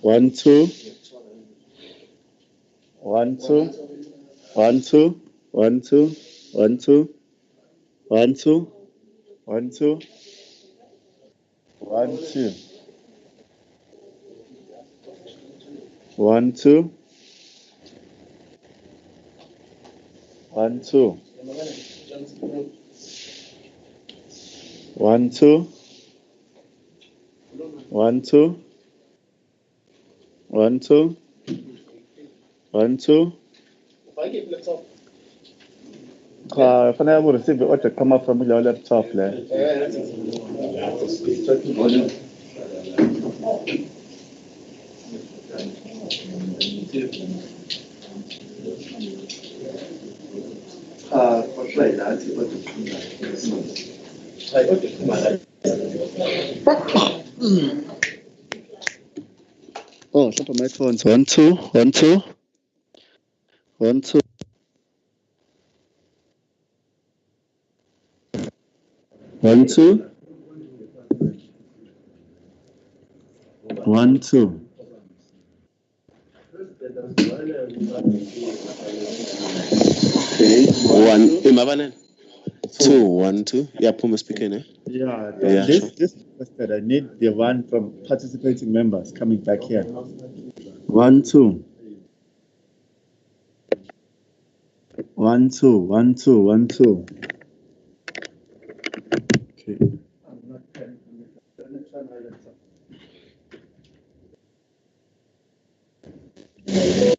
One, two, one, two, one, two, one, two, one, two, one, two, one, two, one, two, one, two, one, two, one, two, one, two, one, two, one, two. Fanele ureceive i-order come from your laptop le. Oh, shut up my phones. One, two, one, two, one, two, one, two, one, two. One. Imabane. 2, 1, 2. Yeah, Puma speaking, eh? Yeah, Yeah, sure. this requested. I need the one from participating members coming back here. One, two. One, two, one, two, one, two. Okay.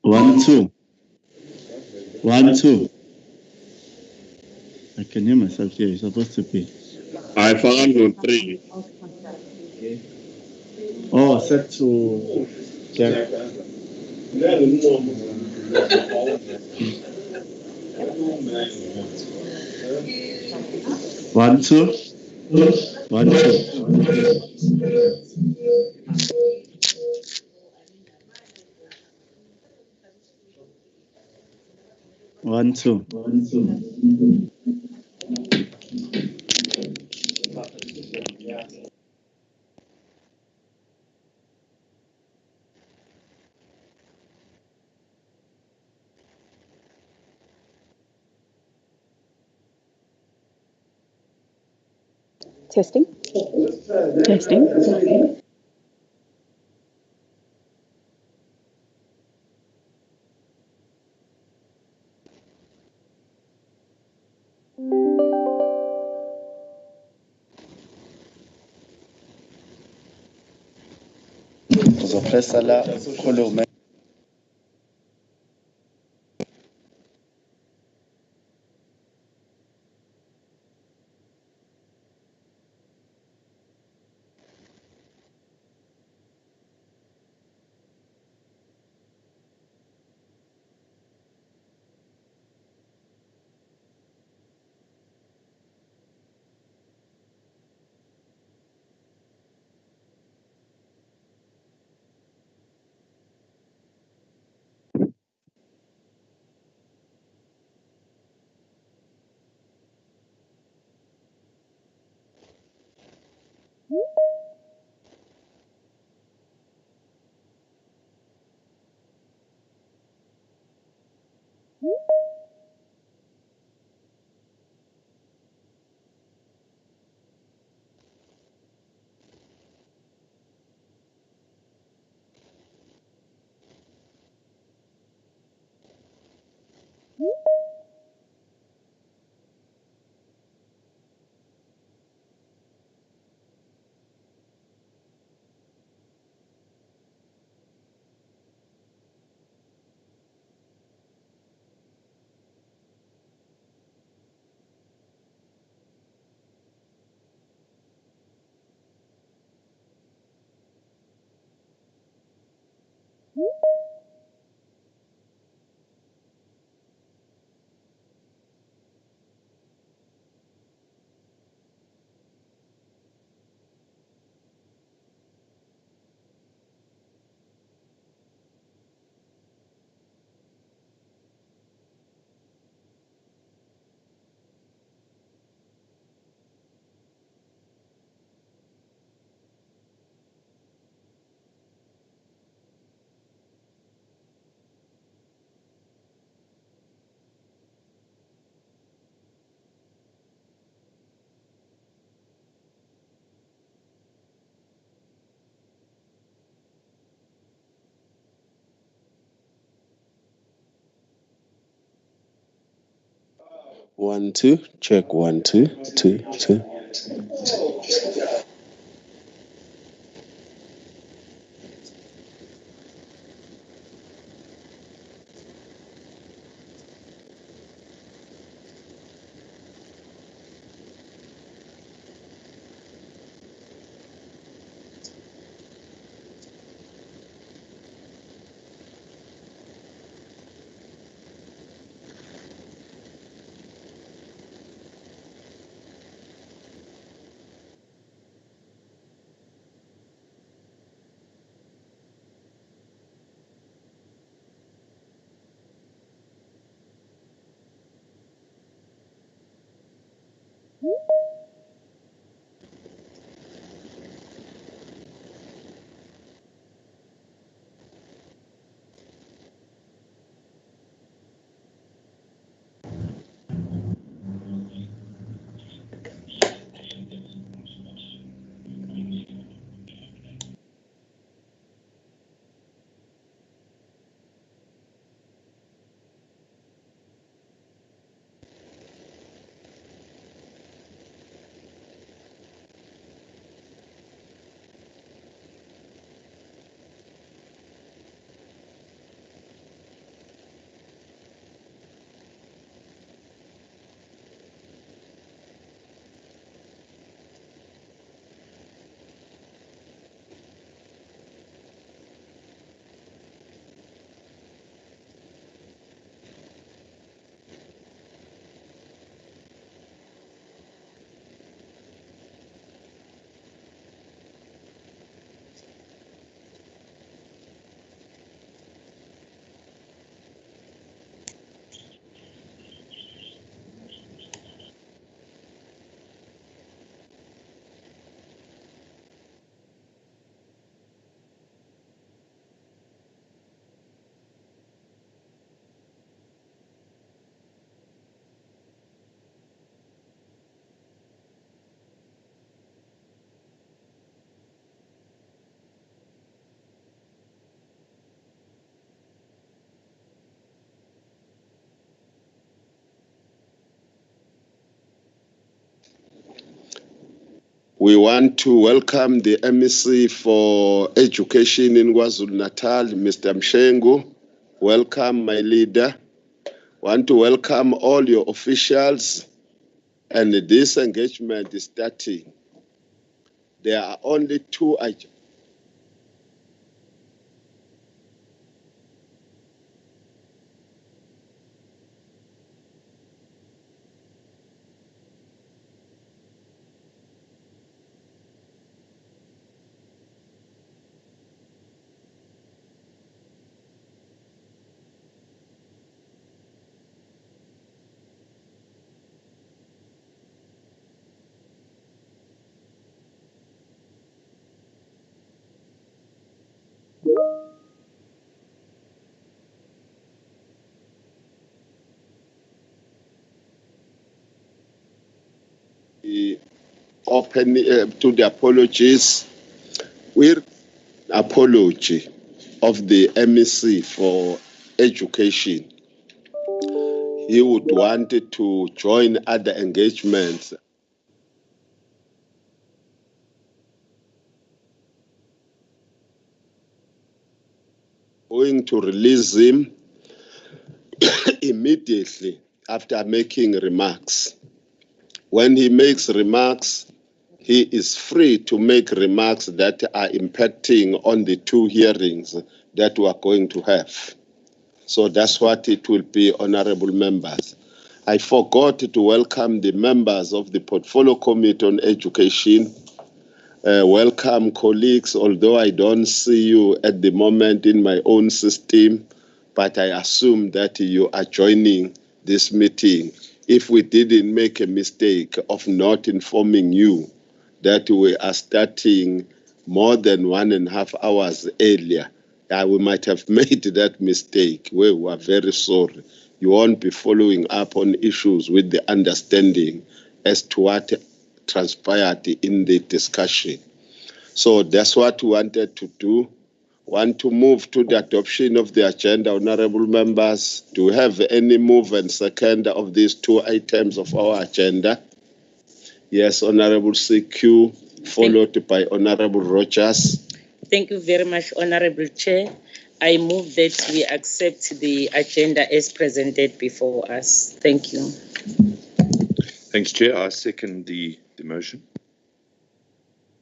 One, two. One, two. I can hear myself here. You're supposed to be. I found on 3. Oh, set to Jack. One, two. One, two. One, two. Testing. Testing. Uzopressa la ukhulume. 1, 2. Check 1, 2, 2, 2. We want to welcome the MEC for Education in KwaZulu-Natal, Mr. Mshengu. Welcome, my leader. Want to welcome all your officials, and this engagement is starting. There are only 2 items. Open to the apologies. We're apology of the MEC for Education. He would want to join other engagements. Going to release him immediately after making remarks. When he makes remarks, he is free to make remarks that are impacting on the 2 hearings that we are going to have. So that's what it will be, honorable members. I forgot to welcome the members of the Portfolio Committee on Education. Welcome, colleagues, although I don't see you at the moment in my own system, but I assume that you are joining this meeting. If we didn't make a mistake of not informing you that we are starting more than 1.5 hours earlier, we might have made that mistake. We were very sorry. You won't be following up on issues with the understanding as to what transpired in the discussion. So that's what we wanted to do. Want to move to the adoption of the agenda, honorable members? Do we have any move and second of these two items of our agenda? Yes, Honorable CQ, followed by Honorable Rogers. Thank you very much, Honorable Chair. I move that we accept the agenda as presented before us. Thank you. Thanks, Chair. I second the motion.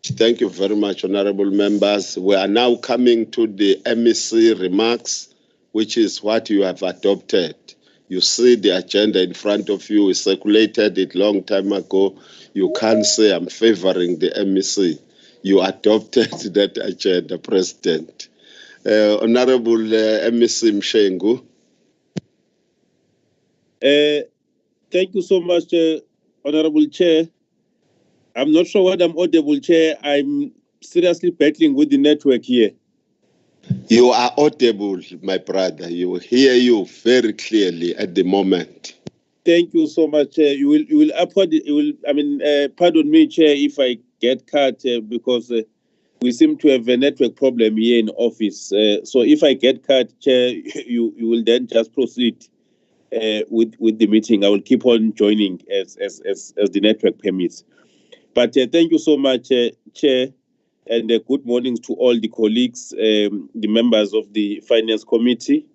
Thank you very much, honorable members. We are now coming to the MEC remarks, which is what you have adopted. You see the agenda in front of you. We circulated it long time ago. You can't say I'm favoring the MEC. You adopted that agenda, President. Honorable MEC Mshengu. Thank you so much, Honorable Chair. I'm not sure whether I'm audible, Chair. I'm seriously battling with the network here. You are audible, my brother. You hear you very clearly at the moment. Thank you so much, Chair. Pardon me, Chair, if I get cut because we seem to have a network problem here in office. So if I get cut, Chair, you will then just proceed with the meeting. I will keep on joining as the network permits. But thank you so much, Chair, and good mornings to all the colleagues, the members of the Finance Committee.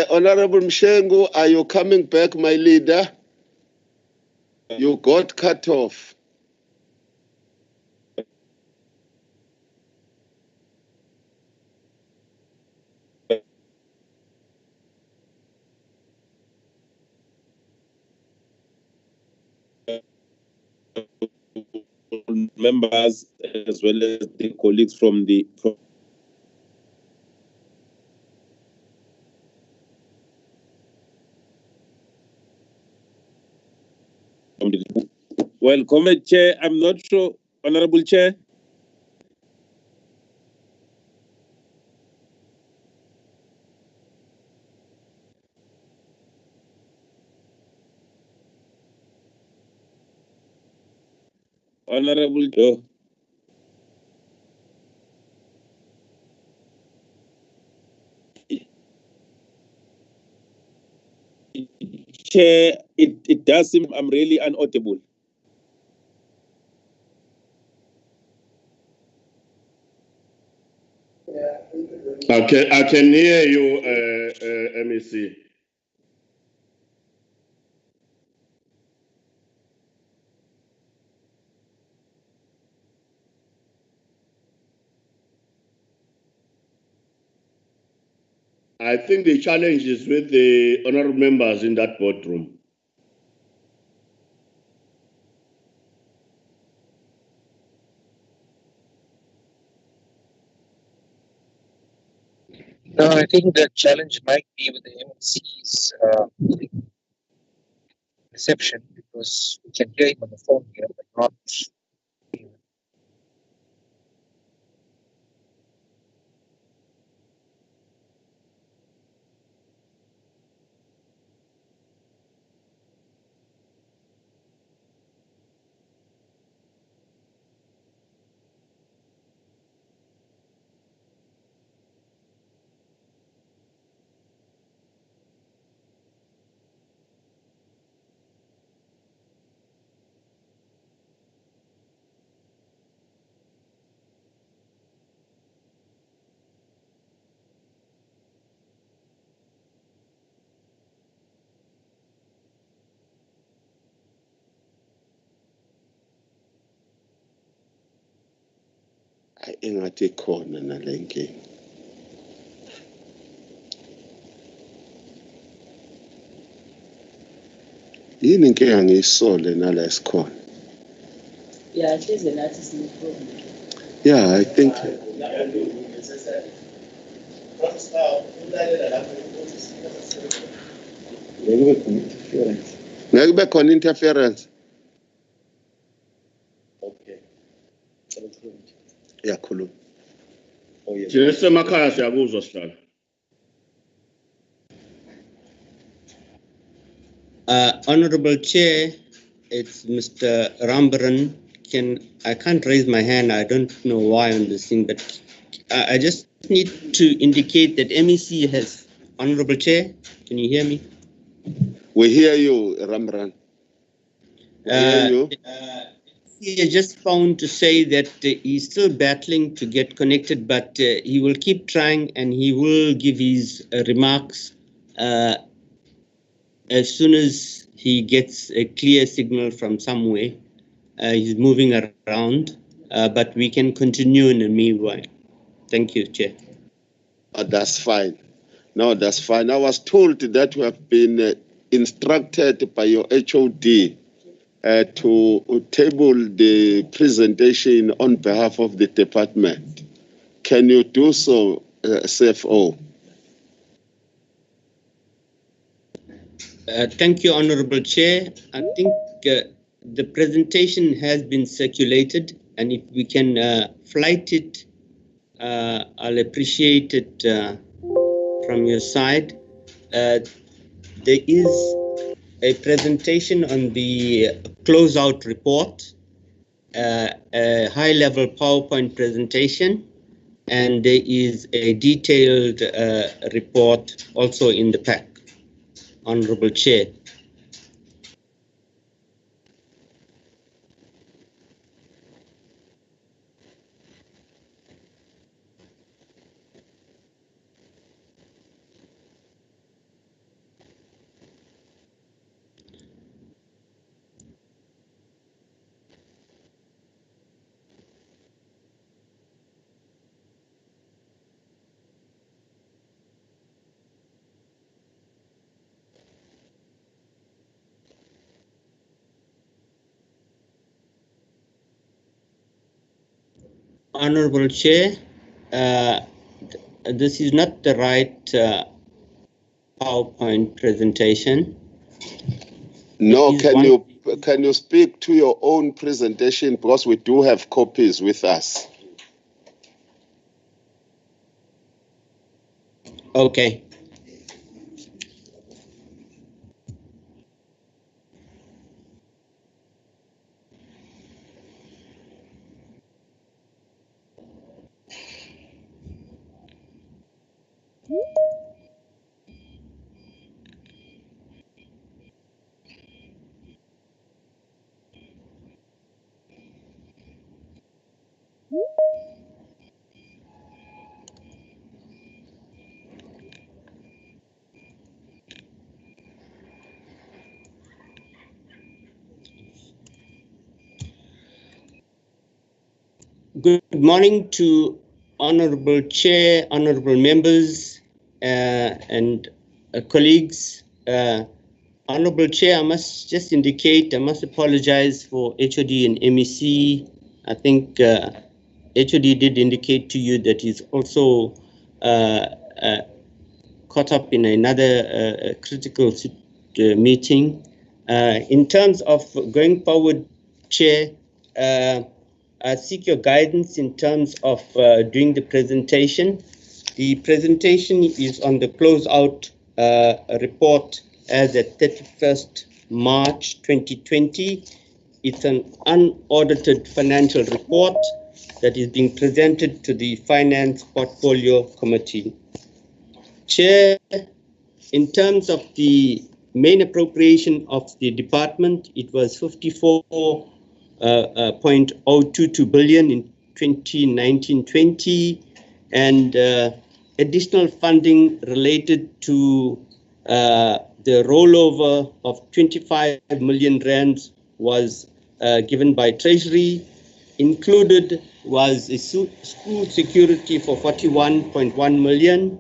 Honorable Mshengu, are you coming back, my leader? You got cut off. Members as well as the colleagues from the well, comment, Chair. I'm not sure, Honorable Chair. Honorable Joe. Chair, it does seem I'm really unaudible. I can hear you, MEC. I think the challenge is with the honorable members in that boardroom. No, I think the challenge might be with the MC's reception because we can hear him on the phone here, but not. engathi khona nale nkinga. Yini inkinga ngiyisole nala esikhona? Yeah, hleze nathi sine-problem. Yeah, I think ngeke kube khona interference. Okay. Yakhuluma. Oh, yes. Thina sisemakhaya siyakuzwa sihlala. Honorable Chair, it's Mr. Rambaran. I can't raise my hand. I don't know why on this thing, but I just need to indicate that MEC has, Honorable Chair, can you hear me? We hear you, Ramran. We hear you. He has just found to say that he's still battling to get connected, but he will keep trying and he will give his remarks as soon as he gets a clear signal from somewhere. He's moving around, but we can continue in the meanwhile. Thank you, Chair. That's fine. No, that's fine. I was told that you have been instructed by your HOD to table the presentation on behalf of the department. Can you do so, CFO? Thank you, Honorable Chair. I think the presentation has been circulated, and if we can flight it, I'll appreciate it from your side. There is a presentation on the closeout report, a high-level PowerPoint presentation, and there is a detailed report also in the pack, Honorable Chair. Honorable Chair, this is not the right PowerPoint presentation. No, can you speak to your own presentation, because we do have copies with us. Okay. Good morning to Honorable Chair, Honorable members, and colleagues. Honorable Chair, I must just indicate, I must apologize for HOD and MEC. I think HOD did indicate to you that he's also caught up in another critical meeting. In terms of going forward, Chair, I seek your guidance in terms of doing the presentation. The presentation is on the closeout report as at 31st March 2020. It's an unaudited financial report that is being presented to the Finance Portfolio Committee. Chair, in terms of the main appropriation of the department, it was 54.022 billion in 2019-20, and additional funding related to the rollover of 25 million rands was given by Treasury. Included was a school security for 41.1 million,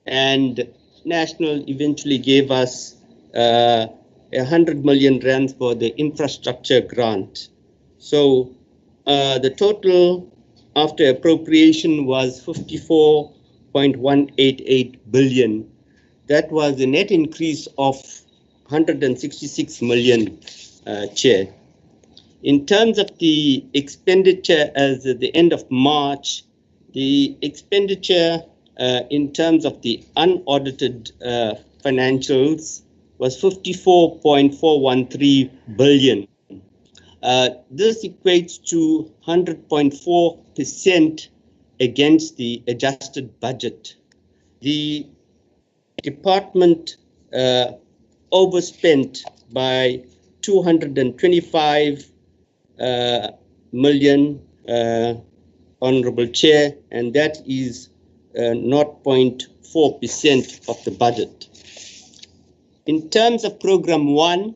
and National eventually gave us 100 million rands for the infrastructure grant. So the total after appropriation was 54.188 billion. That was a net increase of 166 million, Chair. In terms of the expenditure as at the end of March, the expenditure in terms of the unaudited financials was 54.413 billion. This equates to 100.4% against the adjusted budget. The department overspent by 225 million, Honorable Chair, and that is 0.4% of the budget. In terms of Program 1,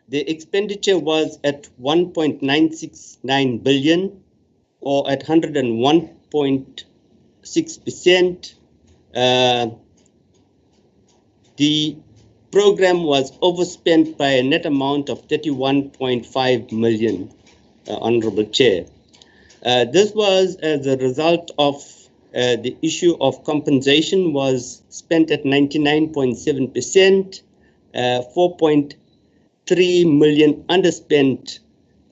the expenditure was at 1.969 billion, or at 101.6%. The program was overspent by a net amount of 31.5 million, Honorable Chair. This was as a result of the issue of compensation was spent at 99.7%, 4.3 million underspent,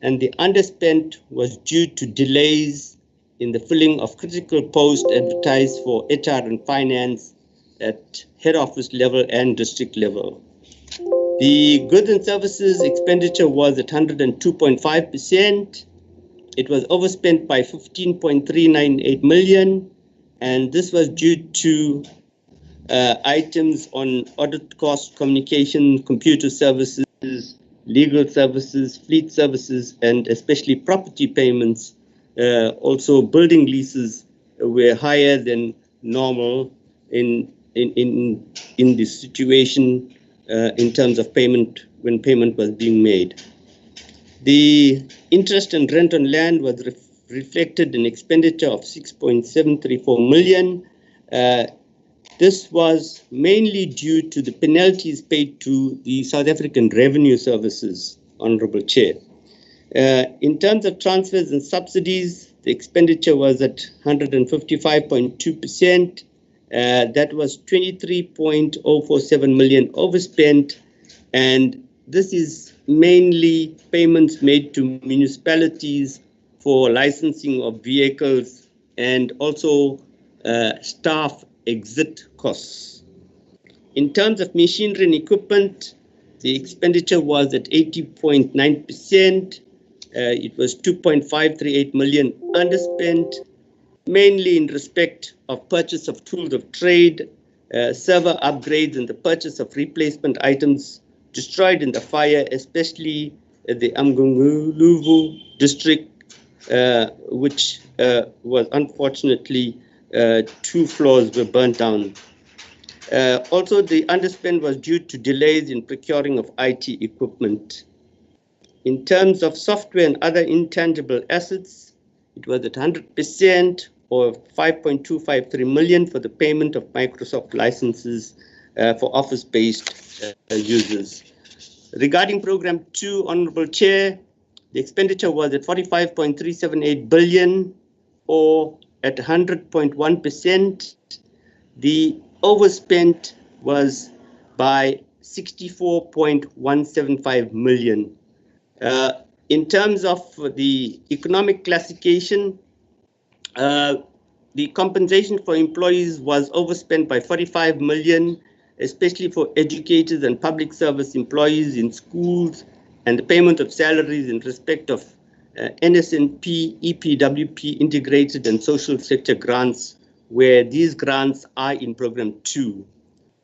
and the underspent was due to delays in the filling of critical posts advertised for HR and finance at head office level and district level. The goods and services expenditure was at 102.5%. It was overspent by 15.398 million, and this was due to items on audit costs, communication, computer services, legal services, fleet services, and especially property payments. Also, building leases were higher than normal in the situation in terms of payment when payment was being made. The interest and rent on land was reflected in expenditure of 6.734 million. This was mainly due to the penalties paid to the South African Revenue Services, Honorable Chair. In terms of transfers and subsidies, the expenditure was at 155.2%. That was 23.047 million overspent, and this is mainly payments made to municipalities for licensing of vehicles and also staff exit costs. In terms of machinery and equipment, the expenditure was at 80.9%. It was 2.538 million underspent, mainly in respect of purchase of tools of trade, server upgrades, and the purchase of replacement items destroyed in the fire, especially at the Amgunguluvu district, which was unfortunately 2 floors were burnt down. Also, the underspend was due to delays in procuring of IT equipment. In terms of software and other intangible assets, it was at 100%, or 5.253 million for the payment of Microsoft licenses for office-based users. Regarding Program 2, Honorable Chair, the expenditure was at 45.378 billion, or at 100.1%. The overspent was by 64.175 million. In terms of the economic classification, the compensation for employees was overspent by 45 million, especially for educators and public service employees in schools, and the payment of salaries in respect of NSNP, EPWP, integrated and social sector grants, where these grants are in Program 2.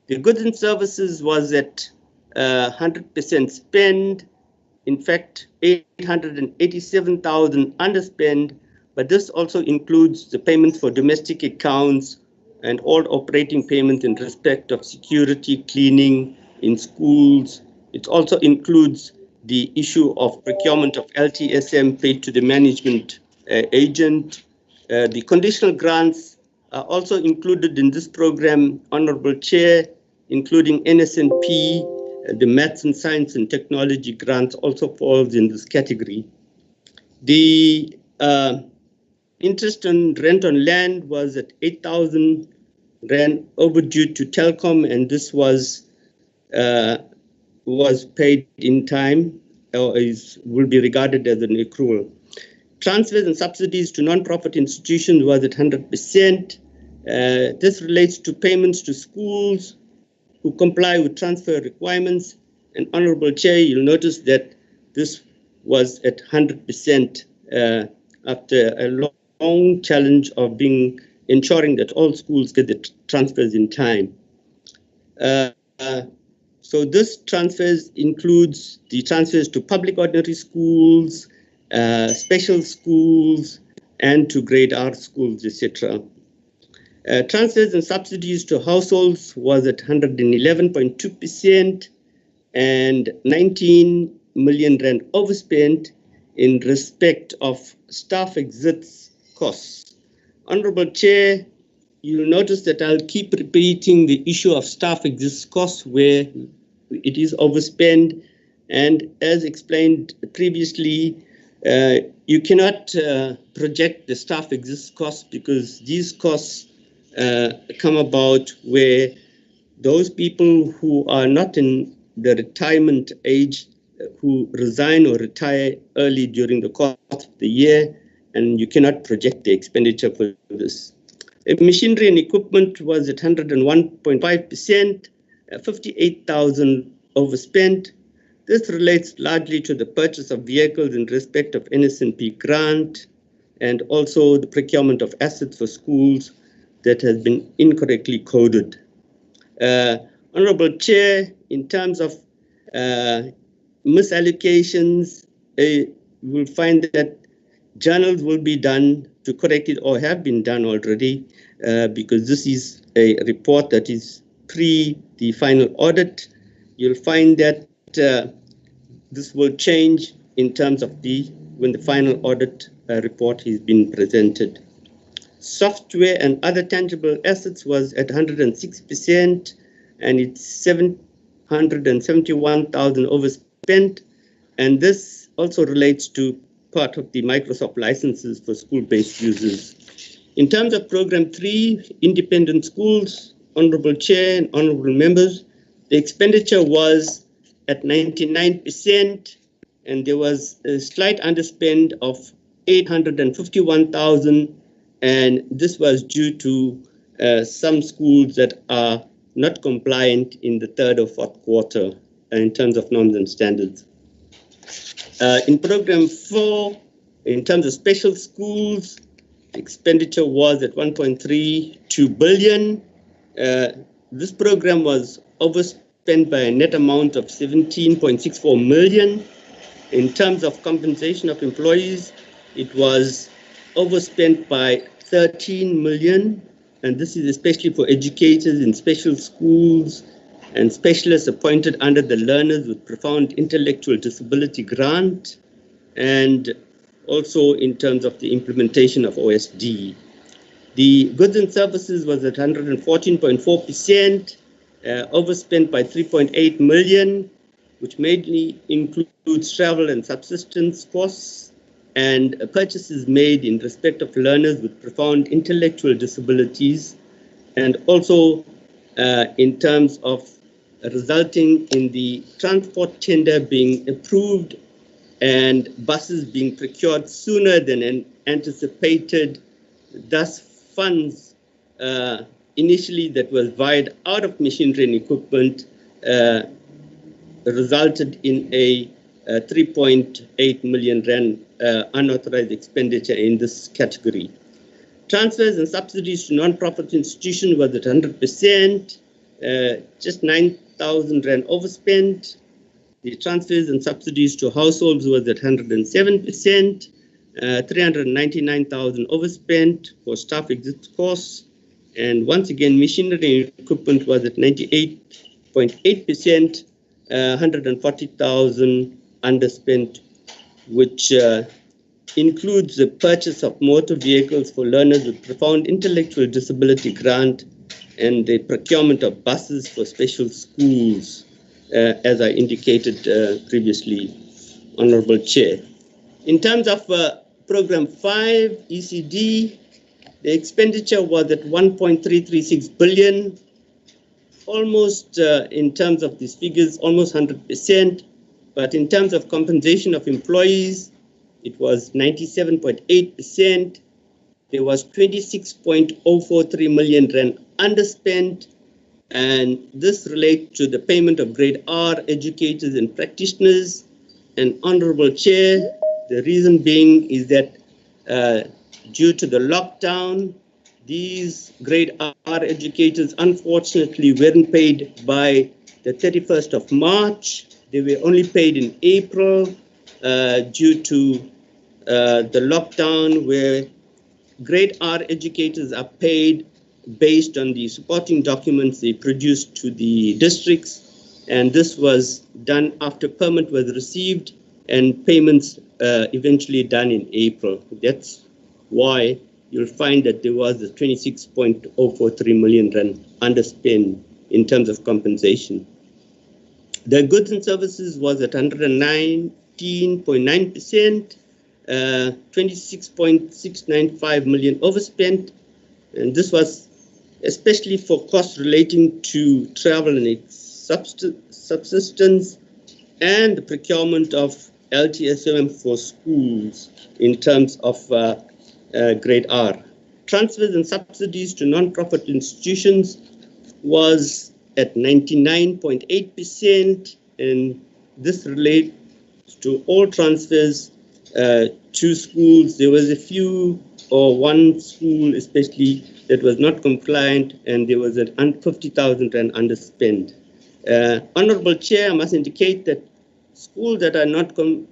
The goods and services was at 100% spend. In fact, 887,000 underspend, but this also includes the payments for domestic accounts and all operating payments in respect of security, cleaning in schools. It also includes the issue of procurement of LTSM paid to the management agent. The conditional grants are also included in this program, Honorable Chair, including NSNP. The Maths and Science and Technology grants also falls in this category. The interest on rent on land was at 8,000 Rand overdue to Telkom, and this was paid in time, or will be regarded as an accrual. Transfers and subsidies to non-profit institutions was at 100%. This relates to payments to schools who comply with transfer requirements. And Honorable Chair, you'll notice that this was at 100% after a long challenge of ensuring that all schools get the transfers in time. So this transfers includes the transfers to public ordinary schools, special schools, and to grade R schools, etc. Transfers and subsidies to households was at 111.2%, and 19 million Rand overspent in respect of staff exits costs. Honorable Chair, you'll notice that I'll keep repeating the issue of staff exits costs where it is overspent, and as explained previously, you cannot project the staff exits costs because these costs come about where those people who are not in the retirement age who resign or retire early during the course of the year, and you cannot project the expenditure for this. Machinery and equipment was at 101.5%, 58,000 overspent. This relates largely to the purchase of vehicles in respect of NSNP grant and also the procurement of assets for schools that has been incorrectly coded. Honorable Chair, in terms of misallocations, you will find that journals will be done to correct it or have been done already because this is a report that is pre the final audit. You'll find that this will change in terms of when the final audit report is being presented. Software and other tangible assets was at 106%, and it's 771,000 overspent, and this also relates to part of the Microsoft licenses for school-based users. In terms of Program 3, Independent Schools, Honorable Chair and Honorable Members, the expenditure was at 99%, and there was a slight underspend of 851,000, and this was due to some schools that are not compliant in the third or fourth quarter in terms of norms and standards. In Program 4, in terms of special schools, the expenditure was at 1.32 billion. This program was overspent by a net amount of 17.64 million. In terms of compensation of employees, it was overspent by 13 million, and this is especially for educators in special schools and specialists appointed under the Learners with Profound Intellectual Disability grant, and also in terms of the implementation of OSD. The goods and services was at 114.4%, overspent by 3.8 million, which mainly includes travel and subsistence costs and purchases made in respect of learners with profound intellectual disabilities, and also in terms of resulting in the transport tender being approved and buses being procured sooner than anticipated. Thus, funds initially that was vied out of machinery and equipment resulted in a 3.8 million Rand unauthorized expenditure in this category. Transfers and subsidies to non-profit institutions was at 100%, just 9,000 Rand overspent. The transfers and subsidies to households was at 107%, 399,000 overspent for staff exit costs. And once again, machinery and equipment was at 98.8%, 140,000 underspent, which includes the purchase of motor vehicles for learners with profound intellectual disability grant and the procurement of buses for special schools, as I indicated previously, Honorable Chair. In terms of Program 5, ECD, the expenditure was at 1.336 billion, almost in terms of these figures, almost 100%, but in terms of compensation of employees, it was 97.8%. There was 26.043 million rand underspent, and this relates to the payment of grade R educators and practitioners. And Honorable Chair, the reason being is that due to the lockdown, these grade R educators unfortunately weren't paid by the 31st of March. They were only paid in April due to the lockdown, where grade R educators are paid based on the supporting documents they produced to the districts, and this was done after permit was received and payments eventually done in April. That's why you'll find that there was a 26.043 million rand underspend in terms of compensation. The goods and services was at 119.9%, 26.695 million overspent, and this was especially for costs relating to travel and its subsistence and the procurement of LTSM for schools in terms of grade R. Transfers and subsidies to non-profit institutions was at 99.8%, and this relates to all transfers to schools. There was a few, or one school especially, that was not compliant, and there was an 50,000 rand underspend. Honorable Chair, I must indicate that schools that are not who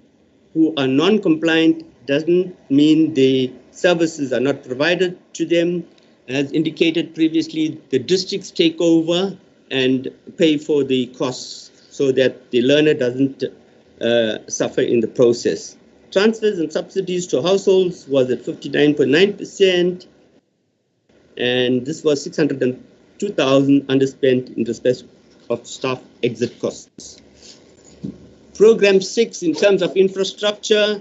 are non-compliant doesn't mean the services are not provided to them. As indicated previously, the districts take over and pay for the costs so that the learner doesn't suffer in the process. Transfers and subsidies to households was at 59.9%, and this was 602,000 underspent in respect of staff exit costs. Program 6, in terms of infrastructure,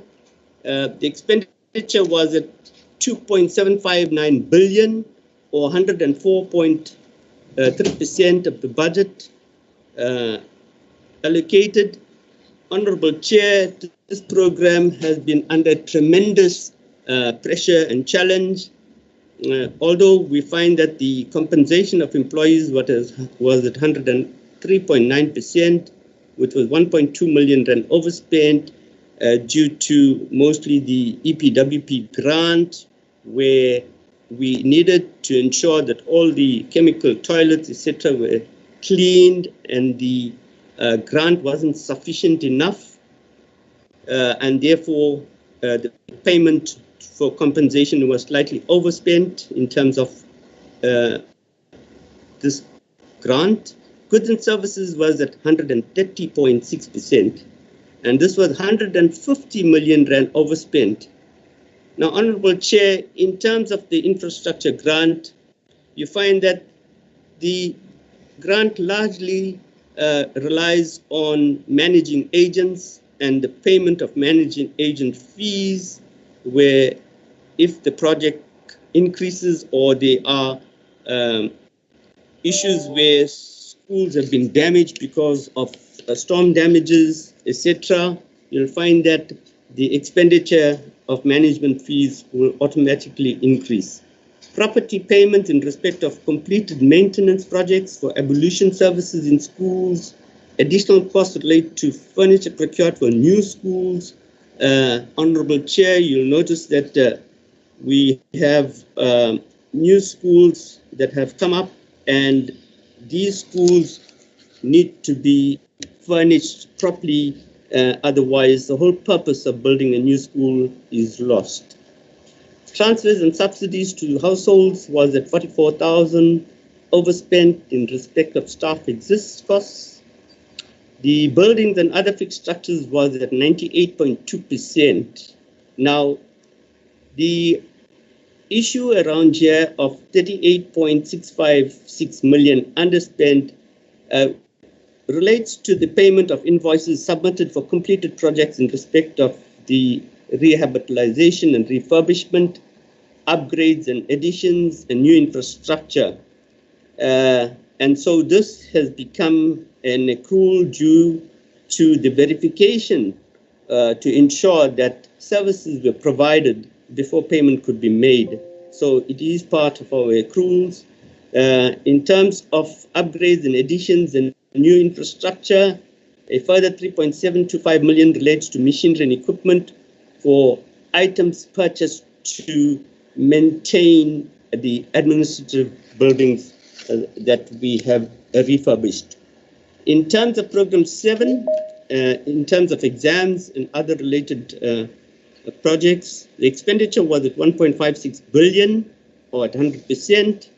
the expenditure was at 2.759 billion, or 104.3% of the budget allocated. Honorable Chair, this program has been under tremendous pressure and challenge. Although we find that the compensation of employees was at 103.9%, which was 1.2 million rand overspent due to mostly the EPWP grant, where we needed to ensure that all the chemical toilets, etc., were cleaned, and the grant wasn't sufficient enough, and therefore the payment for compensation was slightly overspent in terms of this grant. Goods and services was at 130.6%, and this was 150 million rand overspent. Now, Honorable Chair, in terms of the infrastructure grant, you find that the grant largely relies on managing agents and the payment of managing agent fees, where if the project increases or there are issues where schools have been damaged because of storm damages, etc., you'll find that the expenditure of management fees will automatically increase. Property payments in respect of completed maintenance projects for abolition services in schools, additional costs relate to furniture procured for new schools. Honorable Chair, you'll notice that we have new schools that have come up, and these schools need to be furnished properly, otherwise the whole purpose of building a new school is lost. Transfers and subsidies to households was at 44,000, overspent in respect of staff exist costs. The buildings and other fixed structures was at 98.2%. Now, the issue around here of 38.656 million underspent relates to the payment of invoices submitted for completed projects in respect of the rehabilitation and refurbishment, upgrades and additions, and new infrastructure. And so this has become an accrual due to the verification to ensure that services were provided before payment could be made. So it is part of our accruals. In terms of upgrades and additions and new infrastructure, a further 3.725 million relates to machinery and equipment for items purchased to maintain the administrative buildings that we have refurbished. In terms of Program 7, in terms of exams and other related projects, the expenditure was at 1.56 billion, or at 100%,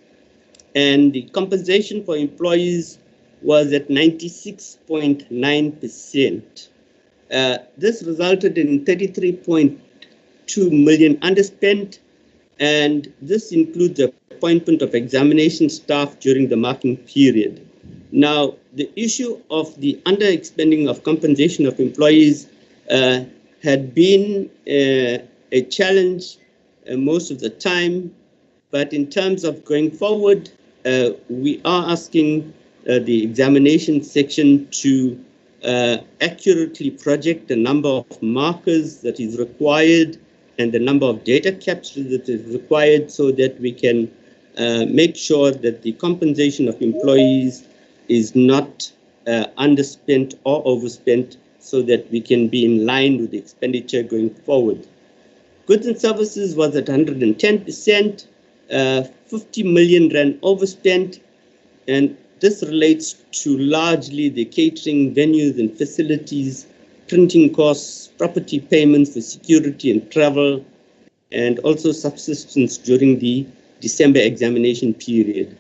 and the compensation for employees was at 96.9%. This resulted in 33.2 million underspent, and this includes the appointment of examination staff during the marking period. Now, the issue of the underexpending of compensation of employees had been a challenge most of the time, but in terms of going forward, we are asking the examination section to accurately project the number of markers that is required and the number of data captures that is required, so that we can make sure that the compensation of employees is not underspent or overspent, so that we can be in line with the expenditure going forward. Goods and services was at 110%, 50 million rand overspent, and this relates to largely the catering, venues and facilities, printing costs, property payments for security and travel, and also subsistence during the December examination period.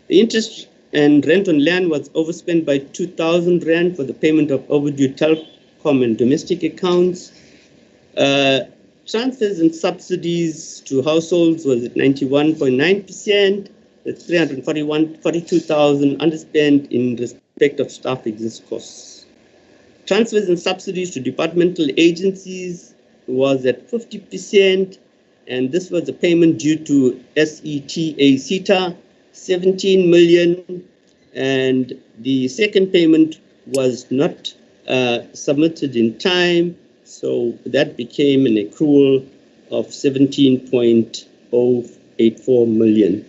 The interest and rent on land was overspent by 2,000 rand for the payment of overdue telecom and domestic accounts. Transfers and subsidies to households was at 91.9%. That's 342,000 underspent in respect of staff exist costs. Transfers and subsidies to departmental agencies was at 50%, and this was a payment due to SETA, 17 million, and the second payment was not submitted in time, so that became an accrual of 17.084 million.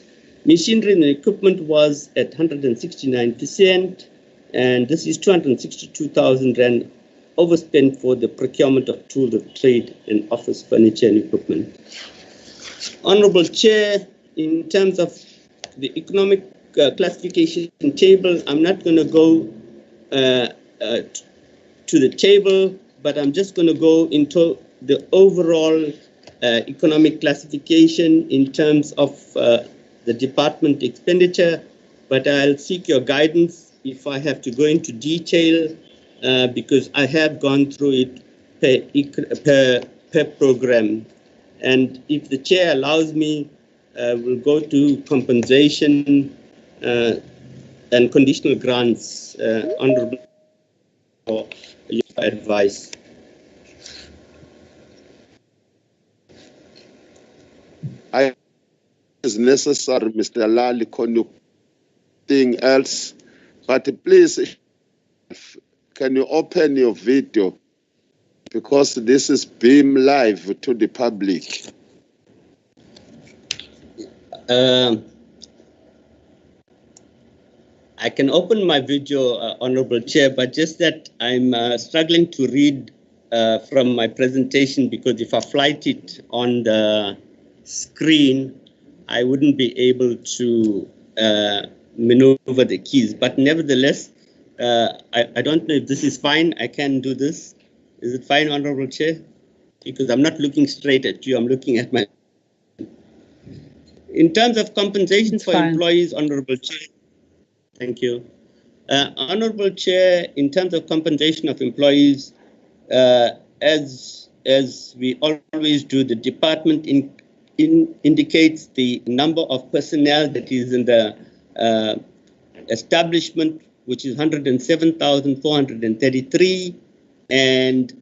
Machinery and equipment was at 169%, and this is 262,000 rand overspent for the procurement of tools of trade and office furniture and equipment. Honorable Chair, in terms of the economic classification table, I'm not going to go to the table, but I'm just going to go into the overall economic classification in terms of the department expenditure, but I'll seek your guidance if I have to go into detail, because I have gone through it per program. And if the chair allows me, we'll go to compensation and conditional grants, Honorable, for your advice. Is necessary, Mr. Lali, anything else, but please, can you open your video, because this is beamed live to the public. I can open my video, Honorable Chair, but just that I'm struggling to read from my presentation, because if I flight it on the screen, I wouldn't be able to maneuver the keys. But nevertheless, I don't know if this is fine. I can do this. Is it fine, Honorable Chair? Because I'm not looking straight at you. I'm looking at my... In terms of compensation for employees, Honorable Chair, thank you. Honorable Chair, in terms of compensation of employees, as we always do, the department indicates the number of personnel that is in the establishment, which is 107,433, and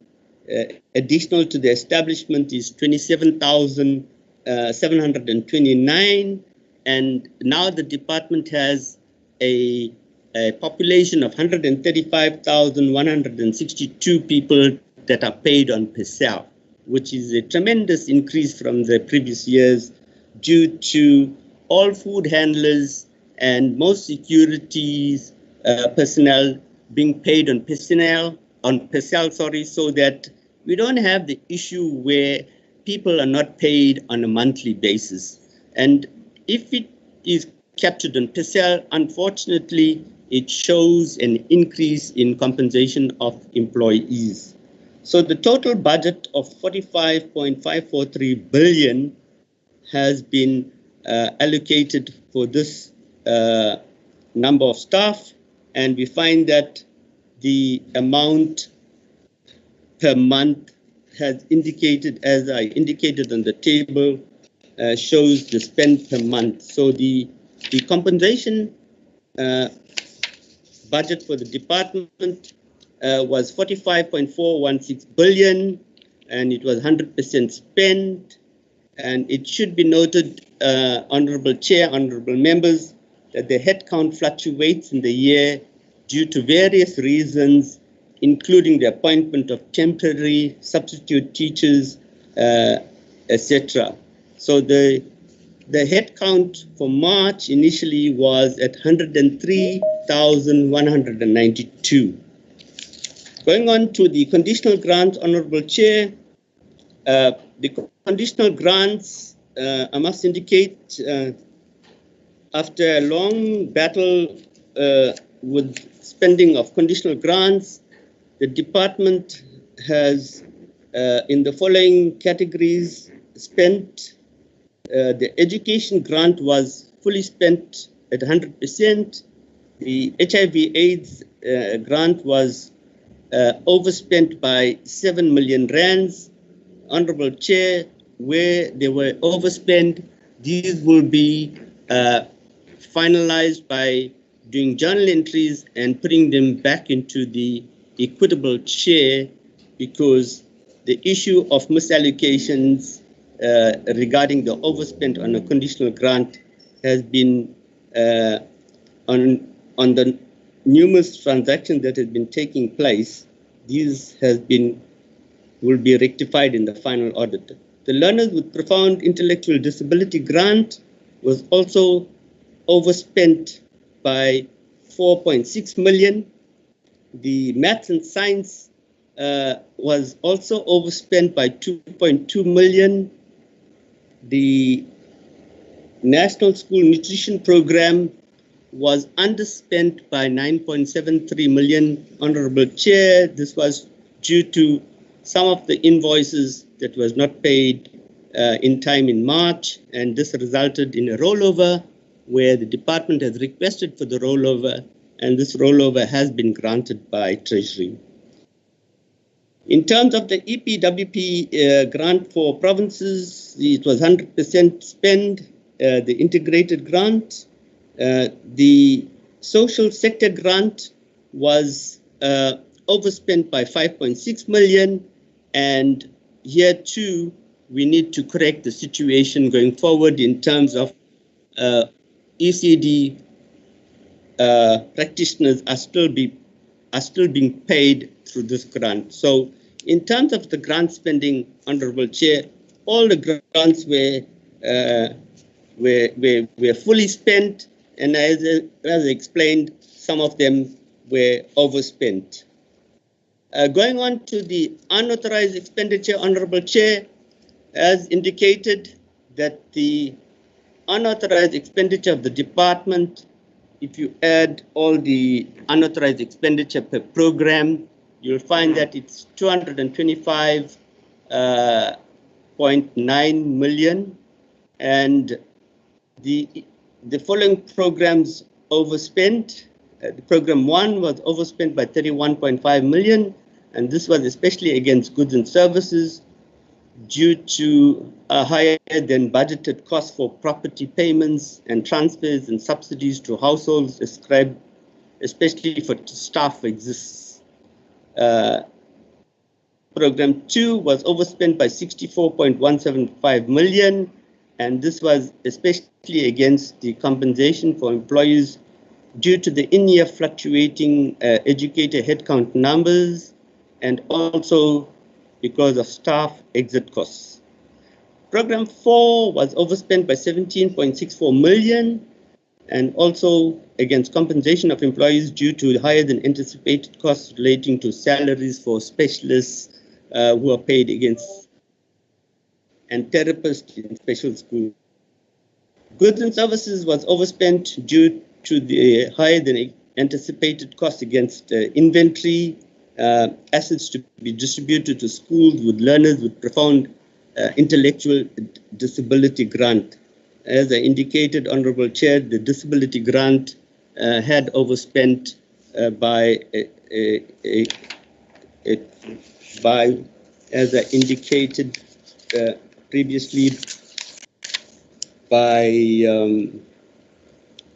additional to the establishment is 27,729, and now the department has a population of 135,162 people that are paid on PESEL, which is a tremendous increase from the previous years due to all food handlers and most securities personnel being paid on PESEL, so that we don't have the issue where people are not paid on a monthly basis. And if it is captured on PESEL, unfortunately, it shows an increase in compensation of employees. So the total budget of 45.543 billion has been allocated for this number of staff, and we find that the amount per month has indicated, as I indicated on the table, shows the spend per month. So the compensation budget for the department was 45.416 billion, and it was 100% spent. And it should be noted, Honorable Chair, honorable members, that the headcount fluctuates in the year due to various reasons, including the appointment of temporary substitute teachers, etc. So the headcount for March initially was at 103,192. Going on to the conditional grants, Honorable Chair, the conditional grants, I must indicate, after a long battle with spending of conditional grants, the department has, in the following categories, spent. The education grant was fully spent at 100%. The HIV/AIDS grant was overspent by 7 million rands. Honorable Chair, where they were overspent, these will be finalized by doing journal entries and putting them back into the equitable share, because the issue of misallocations regarding the overspent on a conditional grant has been on the numerous transactions that have been taking place. These will be rectified in the final audit. The learners with profound intellectual disability grant was also overspent by 4.6 million. The maths and science was also overspent by 2.2 million. The National School Nutrition Program was underspent by 9.73 million. Honorable Chair, this was due to some of the invoices that was not paid in time in March, and this resulted in a rollover where the department has requested for the rollover, and this rollover has been granted by Treasury. In terms of the EPWP grant for provinces, it was 100% spent, the integrated grant. The social sector grant was overspent by 5.6 million, and here too we need to correct the situation going forward in terms of ECD practitioners are still being paid through this grant. So in terms of the grant spending, Honorable Chair, all the grants were fully spent, and as I explained, some of them were overspent. Going on to the unauthorized expenditure, Honorable Chair, as indicated that the unauthorized expenditure of the department, if you add all the unauthorized expenditure per program, you'll find that it's 225.9 million, and the following programs overspent. the program 1 was overspent by 31.5 million, and this was especially against goods and services due to a higher than budgeted cost for property payments and transfers and subsidies to households ascribed especially for staff exists. Program 2 was overspent by 64.175 million, and this was especially against the compensation for employees due to the in-year fluctuating educator headcount numbers, and also because of staff exit costs. Program 4 was overspent by 17.64 million, and also against compensation of employees due to higher than anticipated costs relating to salaries for specialists who are paid against, and therapists in special schools. Goods and services was overspent due to the higher than anticipated costs against inventory, assets to be distributed to schools with learners with profound intellectual disability grant. As I indicated, Honorable Chair, the disability grant had overspent by, as I indicated previously, by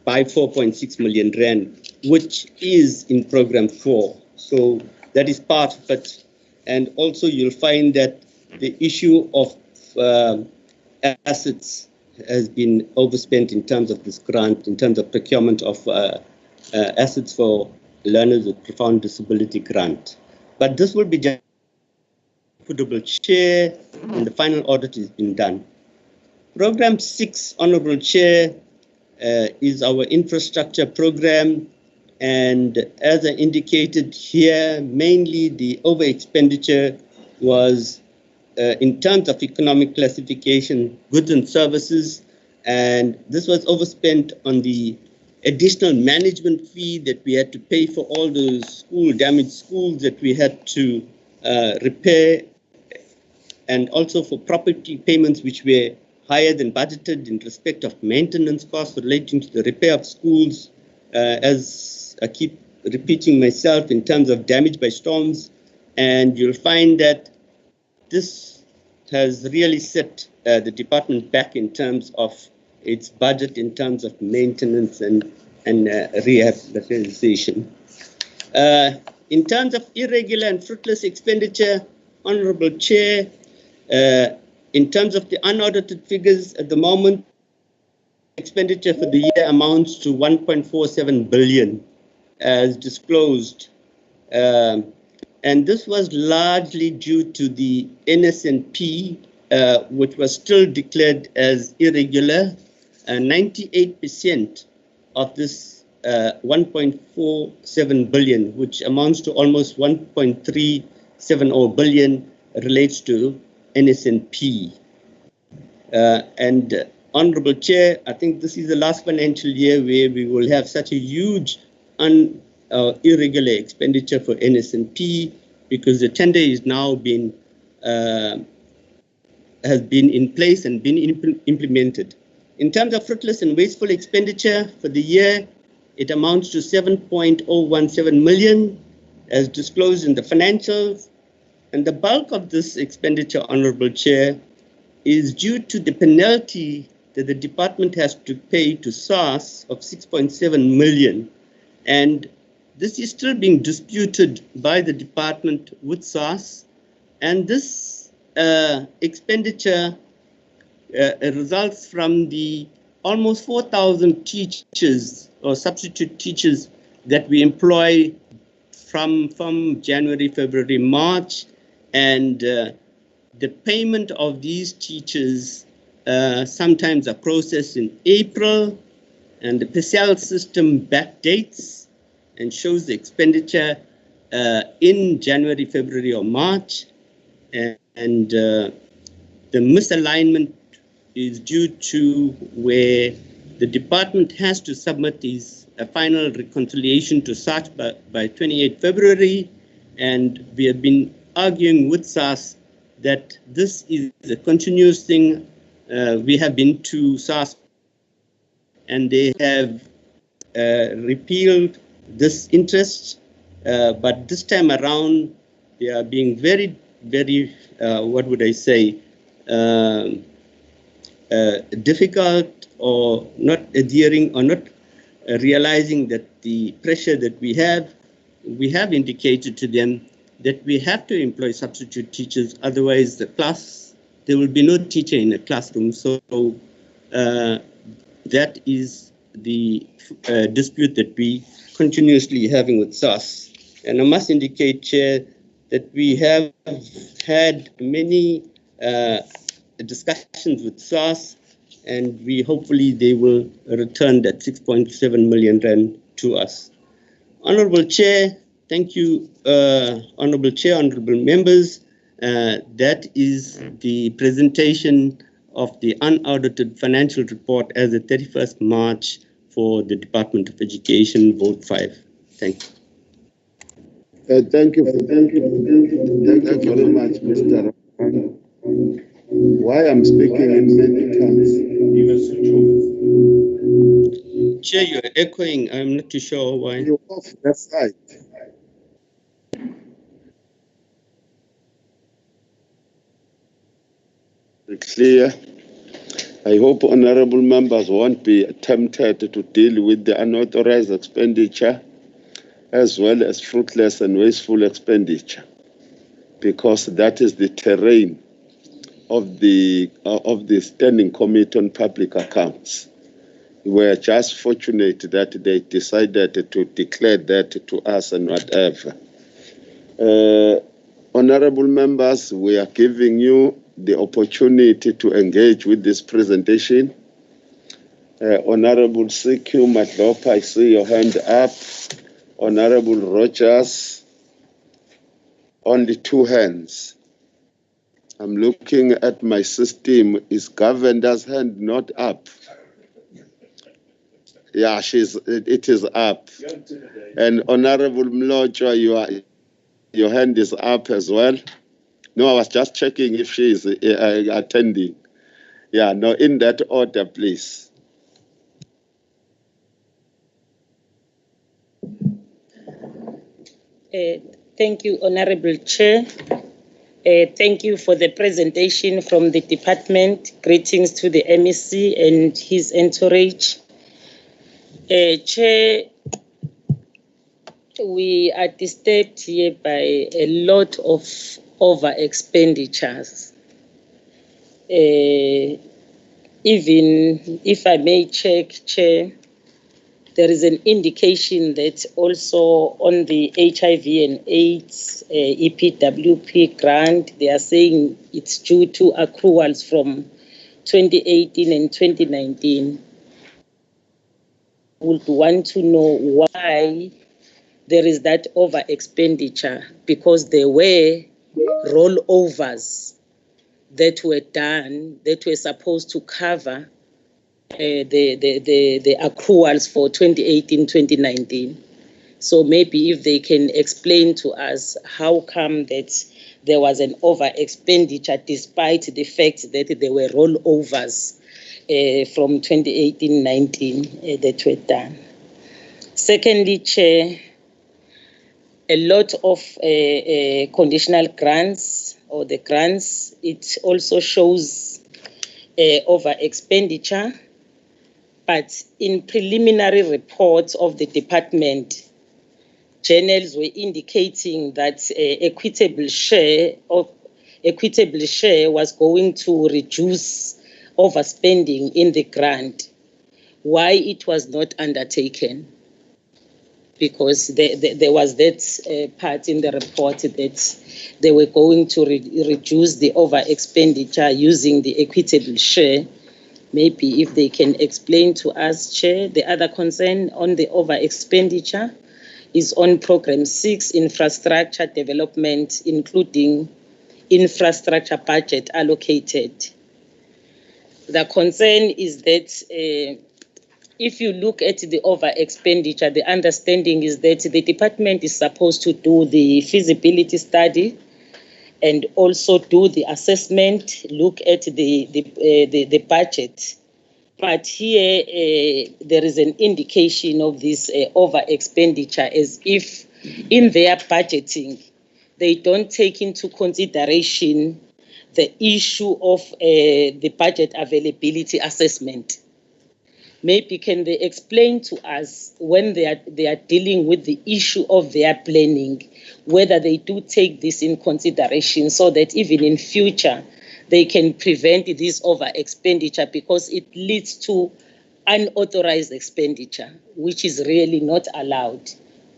4.6 million rand, which is in program 4. So that is part of it. And also you'll find that the issue of assets has been overspent in terms of this grant, in terms of procurement of assets for learners with profound disability grant. But this will be just equitable share, and the final audit has been done. Program 6, Honorable Chair, is our infrastructure program, and as I indicated here, mainly the over expenditure was in terms of economic classification, goods and services, and this was overspent on the additional management fee that we had to pay for all those damaged schools that we had to repair, and also for property payments which were higher than budgeted in respect of maintenance costs relating to the repair of schools, as I keep repeating myself, in terms of damage by storms. And you'll find that this has really set the department back in terms of its budget, in terms of maintenance and rehabilitation. In terms of irregular and fruitless expenditure, Honorable Chair, in terms of the unaudited figures at the moment, expenditure for the year amounts to 1.47 billion as disclosed. And this was largely due to the NSNP, which was still declared as irregular. 98% of this 1.47 billion, which amounts to almost 1.370 billion, relates to NSNP. And Honorable Chair, I think this is the last financial year where we will have such a huge irregular expenditure for NSNP, because the tender is now has been in place and been implemented. In terms of fruitless and wasteful expenditure for the year, it amounts to 7.017 million as disclosed in the financials. And the bulk of this expenditure, Honorable Chair, is due to the penalty that the department has to pay to SARS of 6.7 million. And this is still being disputed by the department with SARS. And this expenditure results from the almost 4,000 teachers or substitute teachers that we employ from January, February, March. And the payment of these teachers sometimes are processed in April, and the PESEL system backdates and shows the expenditure in January, February, or March. And the misalignment is due to where the department has to submit his final reconciliation to SARS by 28 February. And we have been arguing with SARS that this is a continuous thing. We have been to SARS and they have repealed this interest, but this time around, they are being very, very, what would I say, difficult or not adhering or not realizing that the pressure that we have indicated to them that we have to employ substitute teachers, otherwise there will be no teacher in a classroom. So that is the dispute that we continuously having with SARS. And I must indicate, Chair, that we have had many discussions with SARS, and hopefully they will return that 6.7 million rand to us. Honorable Chair, thank you, Honorable Chair, honorable members. That is the presentation of the unaudited financial report as of 31st March for the Department of Education, Vote 5. Thank you. Thank you very much, Mr. Why I'm speaking in many tongues? Chair, you're echoing. I'm not too sure why. You're off that side. Clear. I hope honorable members won't be tempted to deal with the unauthorized expenditure as well as fruitless and wasteful expenditure, because that is the terrain of the Standing Committee on Public Accounts. We were just fortunate that they decided to declare that to us and whatever. Honorable members, we are giving you the opportunity to engage with this presentation. Honorable CQ Matlopa, I see your hand up. Honorable Rogers, only two hands. I'm looking at my system. Is Governor's hand not up? Yeah, it is up. And Honorable Mlojwa, your hand is up as well. No, I was just checking if she is attending. Yeah, no, in that order, please. Thank you, Honorable Chair. Thank you for the presentation from the department. Greetings to the MEC and his entourage. Chair, we are disturbed here by a lot of over expenditures. Even if I may check, Chair, there is an indication that also on the HIV and AIDS EPWP grant, they are saying it's due to accruals from 2018 and 2019. Would want to know why there is that over expenditure, because there were rollovers that were done that were supposed to cover the accruals for 2018-2019. So maybe if they can explain to us how come that there was an over expenditure despite the fact that there were rollovers from 2018-19 that were done. Secondly, Chair, a lot of conditional grants or the grants, it also shows over expenditure. But in preliminary reports of the department, journals were indicating that equitable share was going to reduce overspending in the grant. Why it was not undertaken? Because there was that part in the report that they were going to reduce the over expenditure using the equitable share. Maybe if they can explain to us, Chair. The other concern on the over expenditure is on Program 6, infrastructure development, including infrastructure budget allocated. The concern is that if you look at the over expenditure, the understanding is that the department is supposed to do the feasibility study and also do the assessment, look at the budget But here there is an indication of this over expenditure, as if in their budgeting they don't take into consideration the issue of the budget availability assessment. Maybe can they explain to us, when they are dealing with the issue of their planning, whether they do take this in consideration, so that even in future they can prevent this over expenditure, because it leads to unauthorized expenditure, which is really not allowed.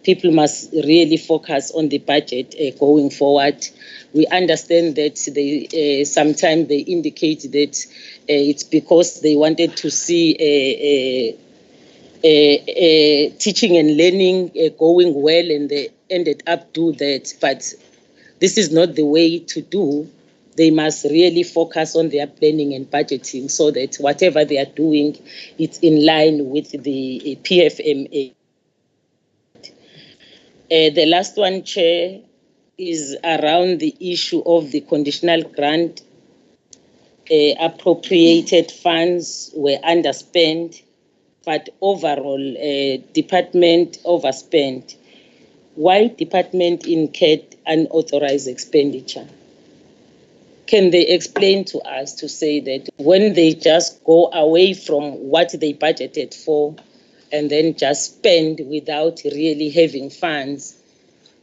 People must really focus on the budget going forward. We understand that they sometimes they indicate that it's because they wanted to see teaching and learning going well, and they ended up do that. But this is not the way to do. They must really focus on their planning and budgeting, so that whatever they are doing, it's in line with the PFMA. The last one, Chair, is around the issue of the conditional grant. Appropriated funds were underspent, but overall, department overspent. Why department incurred unauthorized expenditure? Can they explain to us to say that when they just go away from what they budgeted for and then just spend without really having funds,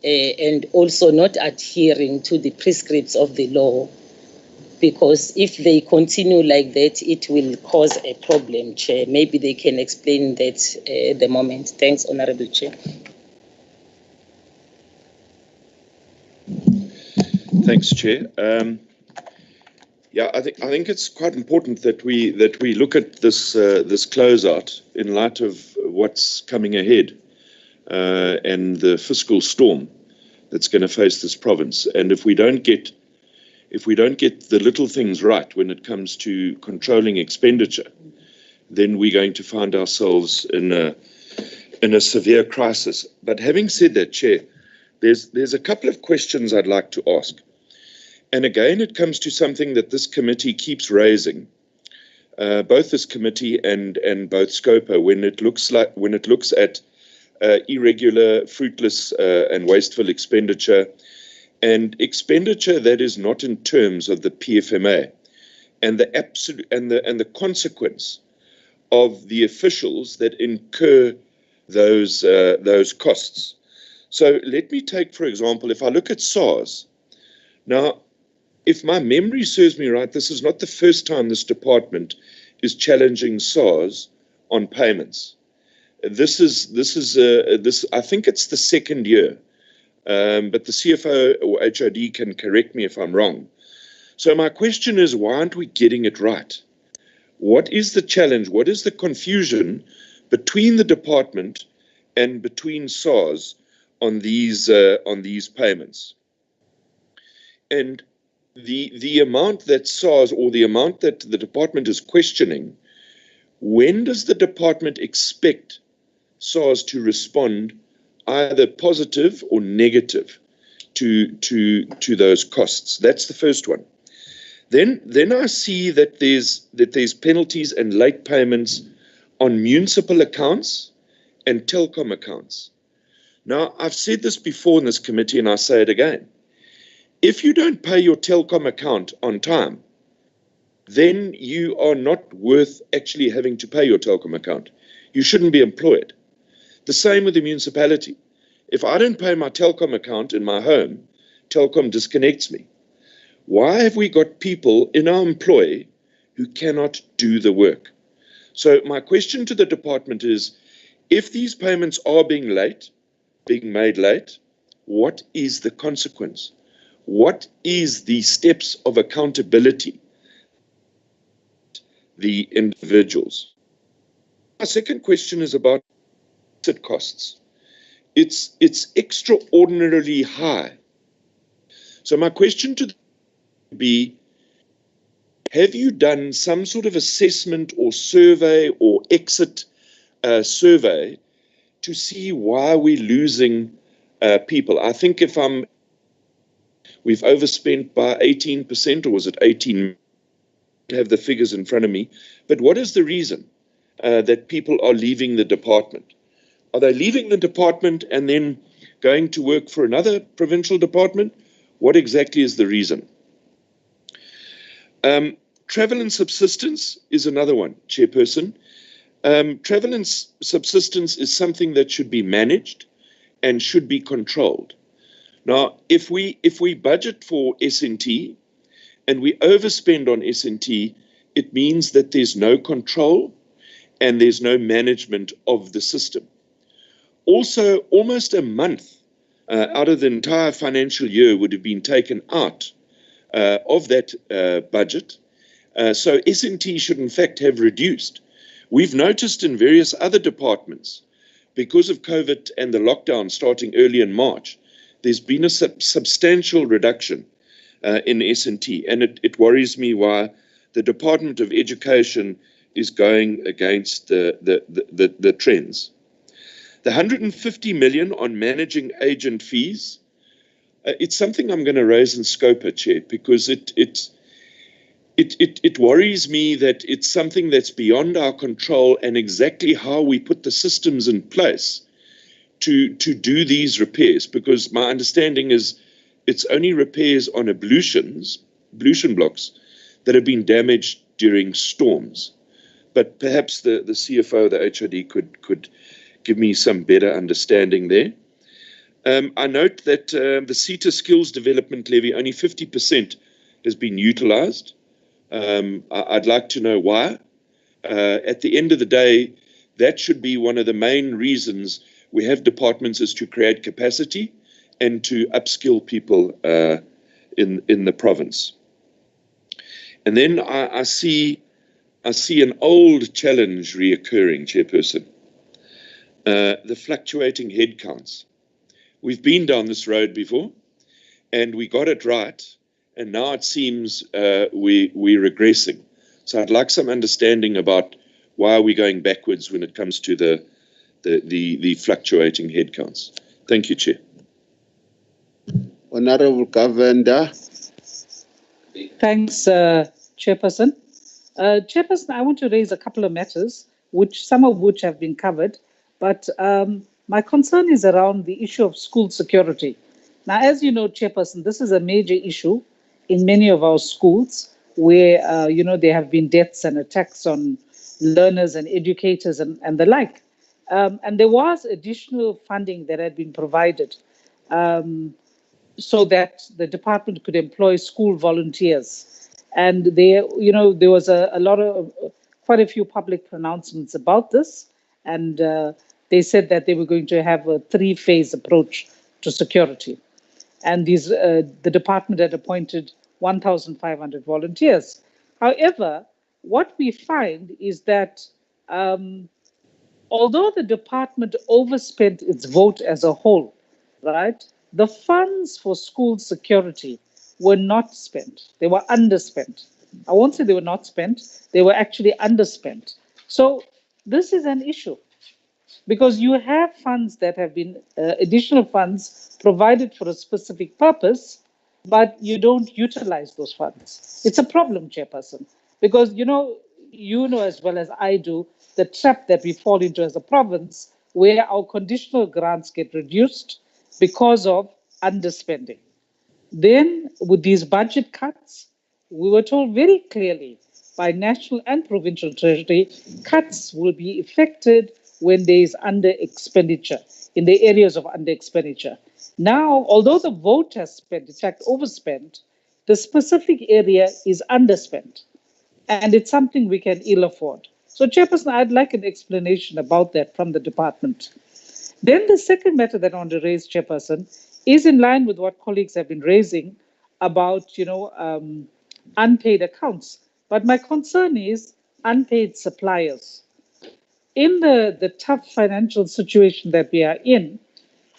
and also not adhering to the prescripts of the law? Because if they continue like that, it will cause a problem, Chair. Maybe they can explain that at the moment. Thanks, Honorable Chair. Thanks, Chair. Yeah, I think it's quite important that we look at this closeout in light of what's coming ahead and the fiscal storm that's going to face this province. And if we don't get the little things right when it comes to controlling expenditure, then we're going to find ourselves in a severe crisis. But having said that, Chair, there's a couple of questions I'd like to ask. And again, it comes to something that this committee keeps raising, both this committee and both SCOPA, when it looks at irregular, fruitless, and wasteful expenditure, and expenditure that is not in terms of the PFMA, and the absolute and the consequence of the officials that incur those costs. So let me take, for example, if I look at SARS. Now, if my memory serves me right, this is not the first time this department is challenging SARS on payments. This I think it's the second year, but the CFO or HOD can correct me if I'm wrong. So my question is, why aren't we getting it right? What is the challenge? What is the confusion between the department and between SARS on these payments? And the amount that SARS, or the amount that the department is questioning, when does the department expect SARS to respond either positive or negative to those costs? That's the first one. Then I see that there's penalties and late payments on municipal accounts and telecom accounts. Now, I've said this before in this committee, and I say it again. If you don't pay your telecom account on time, then you are not worth actually having to pay your telecom account. You shouldn't be employed. The same with the municipality. If I don't pay my telecom account in my home, telecom disconnects me. Why have we got people in our employ who cannot do the work? So my question to the department is, if these payments are being made late, what is the consequence? What is the steps of accountability? The individuals. My second question is about asset costs. It's extraordinarily high. So my question to be, have you done some sort of assessment or survey or exit survey to see why we're losing people? I think we've overspent by 18%, or was it 18? have the figures in front of me, but what is the reason that people are leaving the department? Are they leaving the department and then going to work for another provincial department? What exactly is the reason? Travel and subsistence is another one, Chairperson. Travel and subsistence is something that should be managed and should be controlled. Now, if we budget for S&T and we overspend on S&T, it means that there's no control and there's no management of the system. Also, almost a month out of the entire financial year would have been taken out of that budget. So S&T should in fact have reduced. We've noticed in various other departments, because of COVID and the lockdown starting early in March, there's been a substantial reduction in S&T, and it worries me why the Department of Education is going against the trends. The 150 million on managing agent fees, it's something I'm going to raise in SCOPA, Chair, because it worries me that it's something that's beyond our control, and exactly how we put the systems in place to do these repairs, because my understanding is it's only repairs on ablution blocks that have been damaged during storms. But perhaps the CFO, the HRD, could give me some better understanding there. I note that the CETA skills development levy, only 50% has been utilized. I'd like to know why. At the end of the day, that should be one of the main reasons we have departments, is to create capacity and to upskill people in the province. And then I see an old challenge reoccurring, Chairperson. The fluctuating headcounts. We've been down this road before, and we got it right, and now it seems we're regressing. So I'd like some understanding about why are we going backwards when it comes to the fluctuating headcounts. Thank you, Chair. Honorable Governor. Thanks, Chairperson. Chairperson, I want to raise a couple of matters, some of which have been covered, but my concern is around the issue of school security. Now, as you know, Chairperson, this is a major issue in many of our schools where, there have been deaths and attacks on learners and educators and the like. And there was additional funding that had been provided so that the department could employ school volunteers. And there was quite a few public pronouncements about this. And they said that they were going to have a 3-phase approach to security. And the department had appointed 1,500 volunteers. However, what we find is that although the department overspent its vote as a whole, right, the funds for school security were not spent. They were underspent. I won't say they were not spent. They were actually underspent. So this is an issue, because you have funds that have been additional funds provided for a specific purpose, but you don't utilize those funds. It's a problem, Chairperson, because you know as well as I do the trap that we fall into as a province, where our conditional grants get reduced because of underspending. Then, with these budget cuts, we were told very clearly by national and provincial treasury, cuts will be effected when there is under expenditure, in the areas of under expenditure. Now, although the vote has spent, in fact, overspent, the specific area is underspent, and it's something we can ill afford. So, Chairperson, I'd like an explanation about that from the department. Then the second matter that I want to raise, Chairperson, is in line with what colleagues have been raising about, unpaid accounts. But my concern is unpaid suppliers. In the tough financial situation that we are in,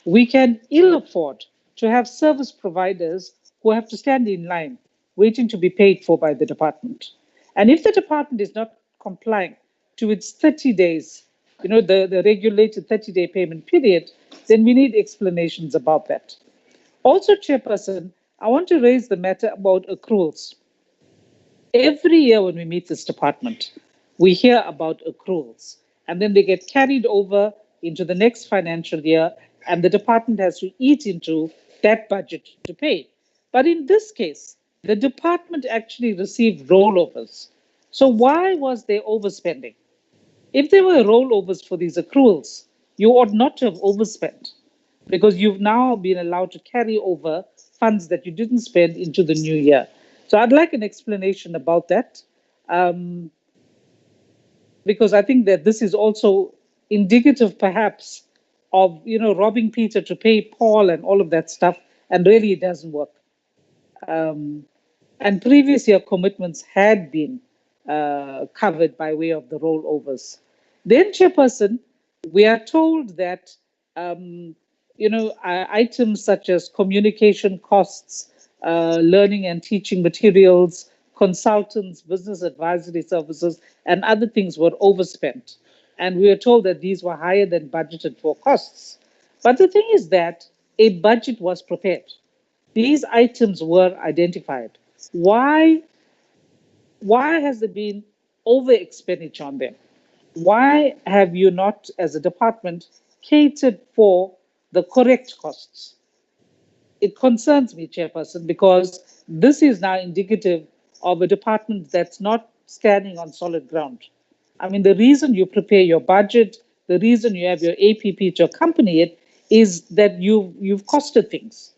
we can ill afford to have service providers who have to stand in line, waiting to be paid for by the department. And if the department is not complying to its 30 days, the regulated 30-day payment period, then we need explanations about that. Also, Chairperson, I want to raise the matter about accruals. Every year when we meet this department, we hear about accruals, and then they get carried over into the next financial year, and the department has to eat into that budget to pay. But in this case, the department actually received rollovers. So why was there overspending? If there were rollovers for these accruals, you ought not to have overspent because you've now been allowed to carry over funds that you didn't spend into the new year. So I'd like an explanation about that, um, because I think that this is also indicative, perhaps, of robbing Peter to pay Paul and all of that stuff, and really it doesn't work. And previous year commitments had been covered by way of the rollovers. Then, Chairperson, we are told that items such as communication costs, learning and teaching materials, consultants, business advisory services, and other things were overspent. And we are told that these were higher than budgeted for costs. But the thing is that a budget was prepared. These items were identified. Why has there been over expenditure on them? Why have you not, as a department, catered for the correct costs? It concerns me, Chairperson, because this is now indicative of a department that's not standing on solid ground. I mean, the reason you prepare your budget, the reason you have your APP to accompany it, is that you've costed things.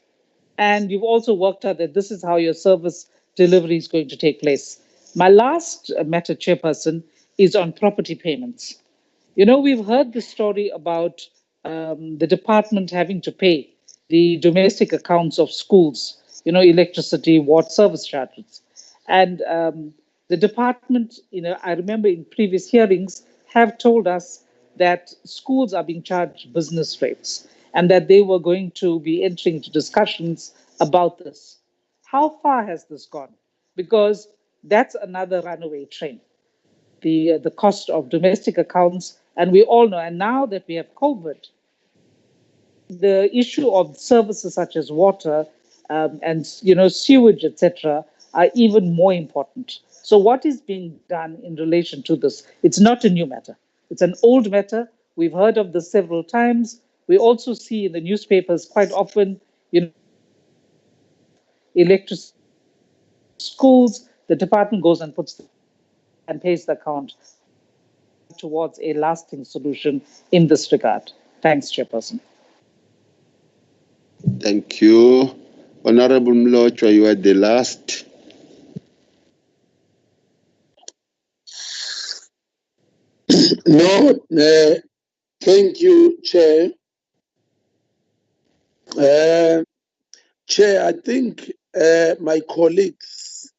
And you've also worked out that this is how your service delivery is going to take place. My last matter, Chairperson, is on property payments. We've heard the story about the department having to pay the domestic accounts of schools, electricity, water service charges. And the department, I remember in previous hearings, have told us that schools are being charged business rates and that they were going to be entering into discussions about this. How far has this gone? Because that's another runaway train, the cost of domestic accounts. And we all know, and now that we have COVID, the issue of services such as water and sewage, etc., are even more important. So what is being done in relation to this? It's not a new matter. It's an old matter. We've heard of this several times. We also see in the newspapers quite often, electricity schools, the department goes and puts and pays the account towards a lasting solution in this regard. Thanks, Chairperson. Thank you. Honorable Mlochwa, you are the last. No, thank you, Chair. Chair, I think my colleagues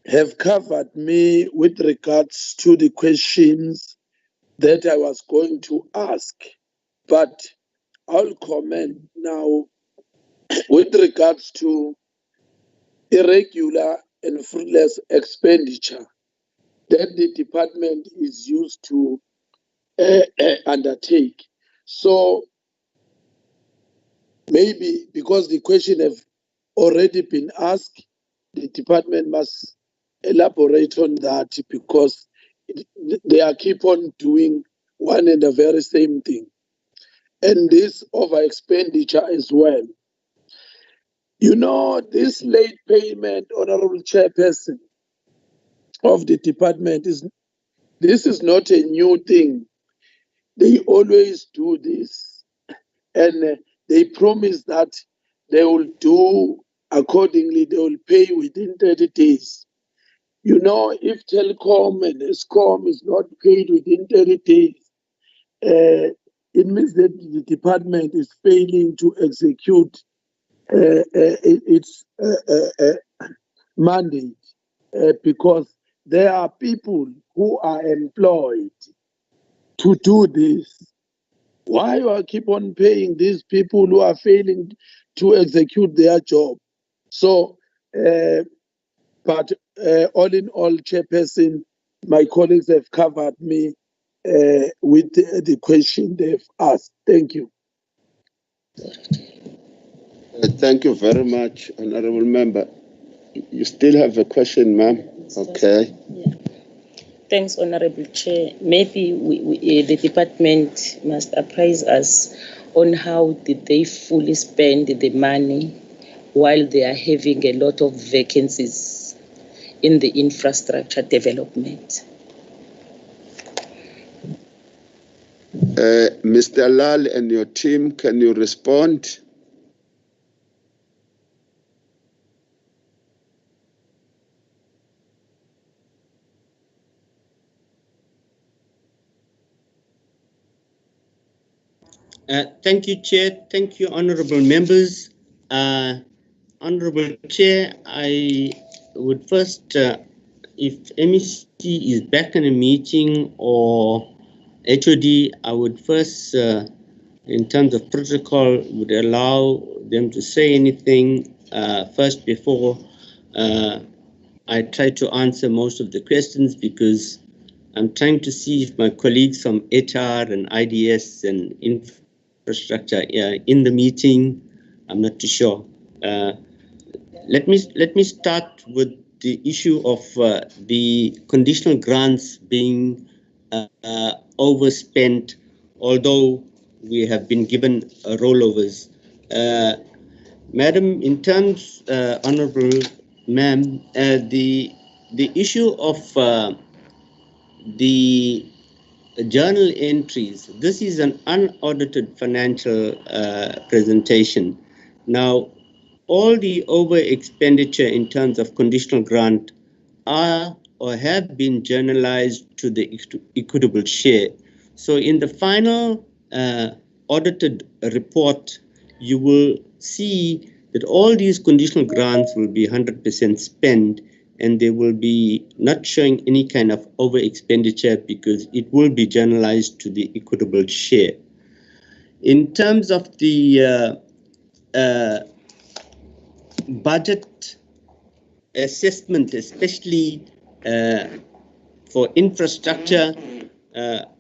have covered me with regards to the questions that I was going to ask, but I'll comment now with regards to irregular and fruitless expenditure that the department is used to undertake. So maybe because the question have already been asked, the department must elaborate on that because they are keep on doing one and the very same thing. And this over expenditure as well. This late payment, Honorable Chairperson of the department, this is not a new thing. They always do this. And they promise that they will do accordingly, they will pay within 30 days. If Telkom and Eskom is not paid within 30 days, it means that the department is failing to execute its mandate because there are people who are employed to do this. Why do I keep on paying these people who are failing to execute their job? So, but all in all, Chairperson, my colleagues have covered me with the question they've asked. Thank you. Thank you very much, Honorable Member. You still have a question, ma'am? Okay. Yeah. Thanks, Honorable Chair. Maybe the department must apprise us on how did they fully spend the money while they are having a lot of vacancies in the infrastructure development. Mr. Lal and your team, can you respond? Thank you, Chair. Thank you, honorable members. Honorable Chair, I would first, if MEC is back in a meeting or HOD, I would first, in terms of protocol, would allow them to say anything first before I try to answer most of the questions, because I'm trying to see if my colleagues from HR and IDS and infrastructure in the meeting. I'm not too sure. Let me start with the issue of the conditional grants being overspent, although we have been given rollovers. Madam, in terms, Honorable Ma'am, the issue of the journal entries, this is an unaudited financial presentation. Now, all the over expenditure in terms of conditional grant are or have been journalized to the equitable share. So in the final audited report, you will see that all these conditional grants will be 100% spent, and they will be not showing any kind of over expenditure because it will be journalized to the equitable share. In terms of the budget assessment, especially for infrastructure,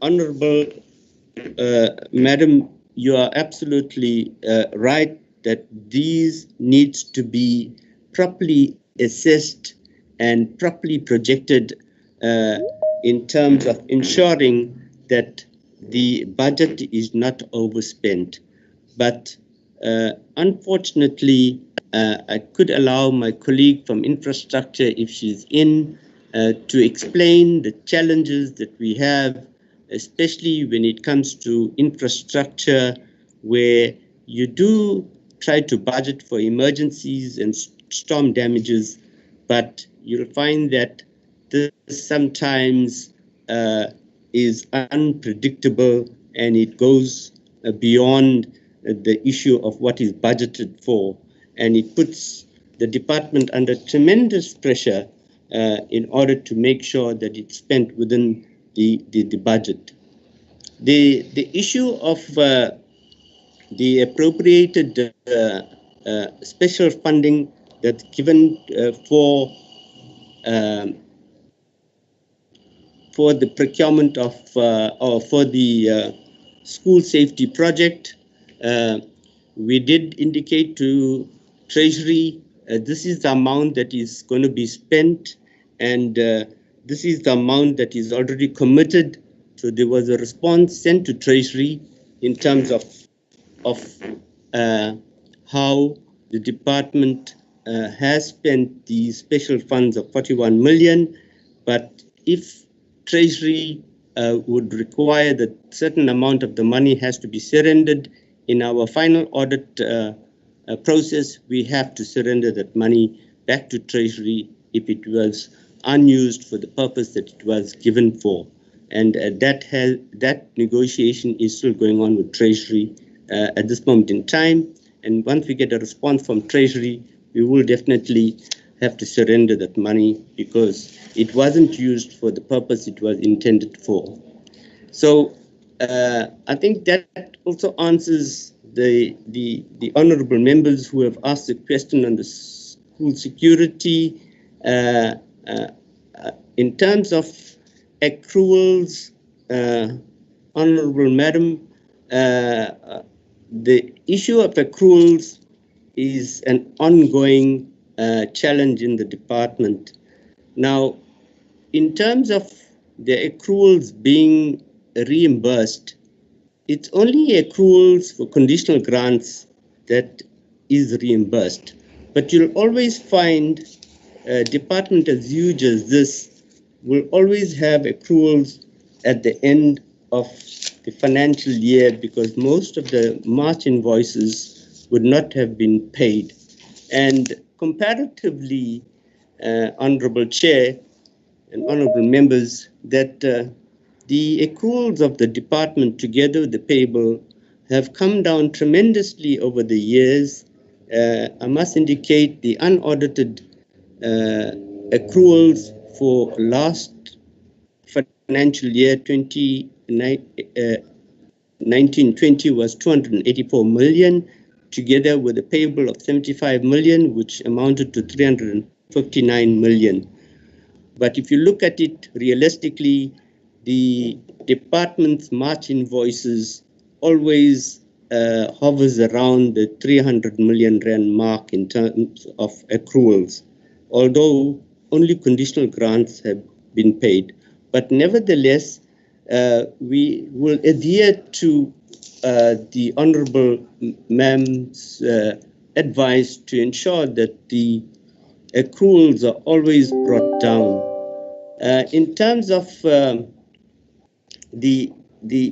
Honorable Madam, you are absolutely right that these needs to be properly assessed and properly projected in terms of ensuring that the budget is not overspent. But unfortunately, I could allow my colleague from infrastructure, if she's in, to explain the challenges that we have, especially when it comes to infrastructure, where you do try to budget for emergencies and storm damages, but you'll find that this sometimes is unpredictable, and it goes beyond the issue of what is budgeted for, and it puts the department under tremendous pressure in order to make sure that it's spent within the budget. The issue of the appropriated special funding that's given for the procurement of or for the school safety project, we did indicate to Treasury this is the amount that is going to be spent, and this is the amount that is already committed. So there was a response sent to Treasury in terms of how the department has spent the special funds of 41 million, but if Treasury would require that certain amount of the money has to be surrendered in our final audit process, we have to surrender that money back to Treasury if it was unused for the purpose that it was given for. And that negotiation is still going on with Treasury at this moment in time. And once we get a response from Treasury, we will definitely have to surrender that money because it wasn't used for the purpose it was intended for. So I think that also answers the honorable members who have asked the question on the school security. In terms of accruals, Honorable Madam, the issue of accruals is an ongoing challenge in the department. Now, in terms of the accruals being reimbursed, it's only accruals for conditional grants that is reimbursed. But you'll always find a department as huge as this will always have accruals at the end of the financial year because most of the March invoices would not have been paid. And comparatively, Honorable Chair and honorable members, that the accruals of the department together with the payable have come down tremendously over the years. I must indicate the unaudited accruals for last financial year 1920 was 284 million, together with a payable of 75 million, which amounted to 359 million. But if you look at it realistically, the department's March invoices always hovers around the 300 million rand mark in terms of accruals, although only conditional grants have been paid. But nevertheless, we will adhere to the Honorable Ma'am's advice to ensure that the accruals are always brought down. In terms of the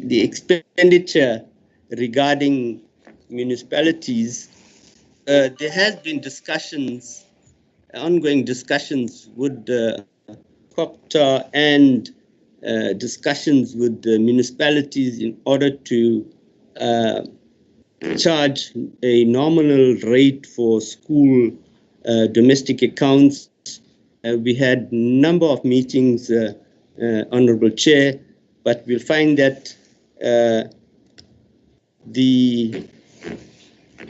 expenditure regarding municipalities, there has been discussions, ongoing discussions with COPTA and discussions with the municipalities in order to charge a nominal rate for school domestic accounts. We had a number of meetings, Honorable Chair, but we'll find that the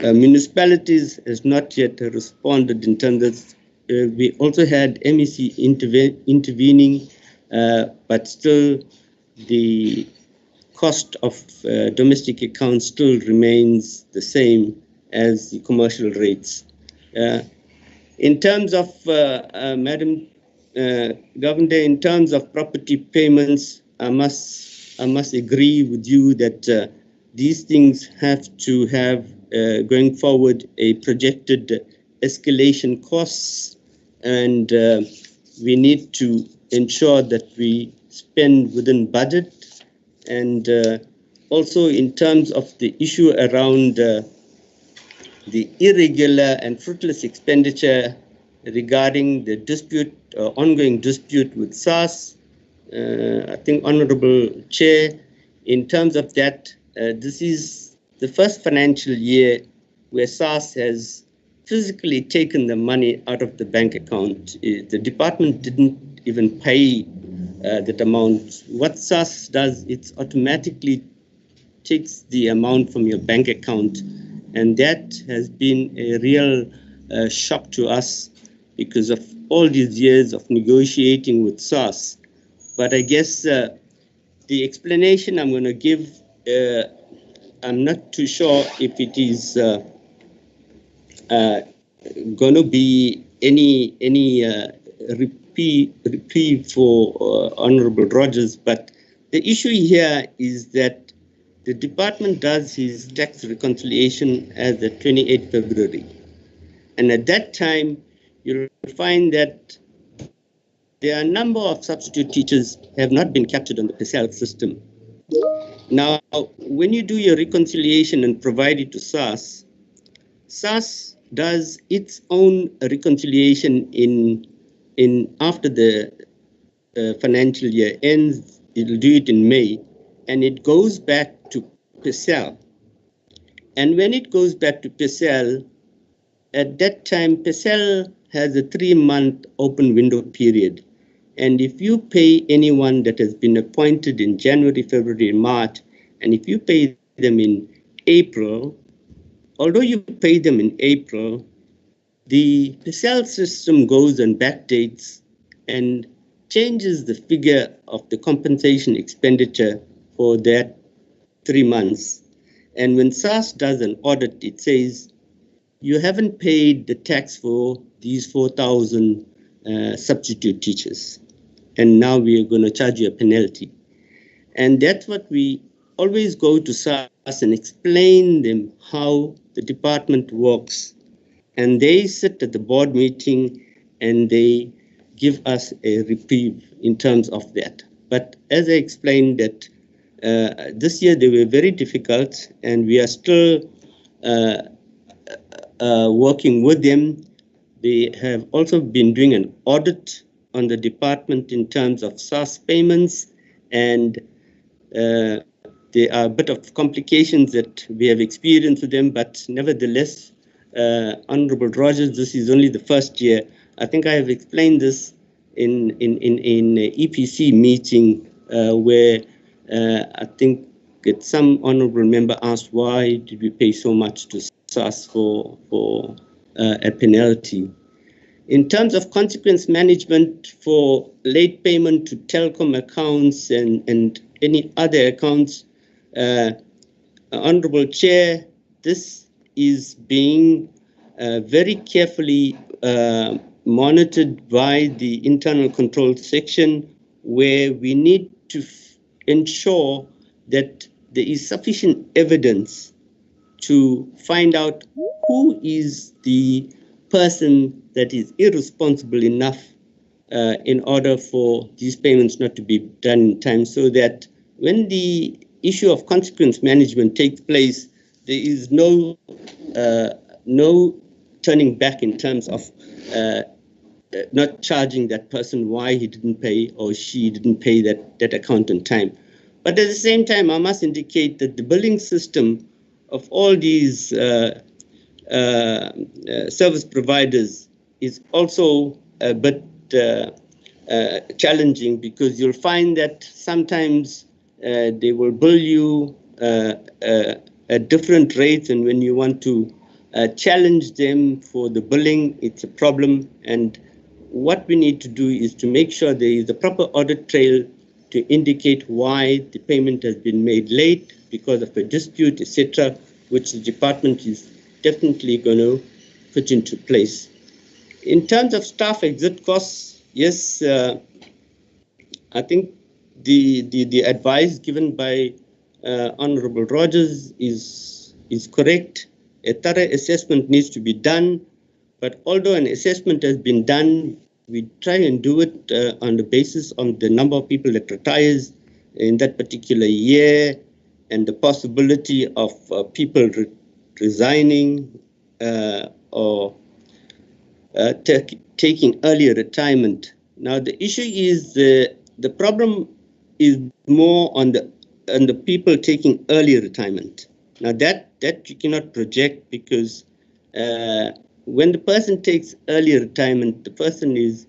municipalities has not yet responded in terms of, we also had MEC intervening, but still the cost of domestic accounts still remains the same as the commercial rates. In terms of, Madam Governor, in terms of property payments, I must agree with you that these things have to have, going forward, a projected escalation costs, and we need to ensure that we spend within budget. And also in terms of the issue around the irregular and fruitless expenditure regarding the dispute, ongoing dispute with SARS, I think, Honorable Chair, in terms of that, this is the first financial year where SARS has physically taken the money out of the bank account. The department didn't even pay that amount. What SARS does, it automatically takes the amount from your bank account, and that has been a real shock to us because of all these years of negotiating with SARS. But I guess the explanation I'm going to give, I'm not too sure if it is going to be any reprieve for Honorable Rogers, but the issue here is that the department does his tax reconciliation as the 28th February. And at that time, you'll find that there are a number of substitute teachers have not been captured on the PESEL system. Now, when you do your reconciliation and provide it to SARS, SARS does its own reconciliation in after the financial year ends. It'll do it in May, and it goes back to PESEL. And when it goes back to PESEL, at that time, PESEL has a 3-month open window period. And if you pay anyone that has been appointed in January, February, March, and if you pay them in April, although you pay them in April, the PESEL system goes and backdates and changes the figure of the compensation expenditure for that 3 months. And when SARS does an audit, it says you haven't paid the tax for these 4,000 substitute teachers, and now we are going to charge you a penalty. And that's what we always go to SARS and explain them how the department works. And they sit at the board meeting and they give us a reprieve in terms of that. But as I explained that this year they were very difficult, and we are still working with them. They have also been doing an audit on the department in terms of SARS payments, and there are a bit of complications that we have experienced with them, but nevertheless, Honorable Rogers, this is only the first year. I think I have explained this in EPC meeting where I think that some honorable member asked why did we pay so much to SARS for a penalty. In terms of consequence management for late payment to telecom accounts and any other accounts, Honorable Chair, this is being very carefully monitored by the internal control section, where we need to ensure that there is sufficient evidence to find out who is the person that is irresponsible enough in order for these payments not to be done in time, so that when the issue of consequence management takes place, there is no turning back in terms of not charging that person why he didn't pay or she didn't pay that account on time. But at the same time, I must indicate that the billing system of all these service providers is also a bit challenging, because you'll find that sometimes they will bill you at different rates, and when you want to challenge them for the billing, it's a problem. And what we need to do is to make sure there is a proper audit trail to indicate why the payment has been made late because of a dispute, etc., which the department is definitely going to put into place. In terms of staff exit costs, yes, I think the advice given by Honorable Rogers is correct. A thorough assessment needs to be done, but although an assessment has been done, we try and do it on the basis of the number of people that retires in that particular year and the possibility of people resigning or taking early retirement. Now, the issue is the problem is more on the people taking early retirement. Now, that you cannot project, because when the person takes early retirement, the person is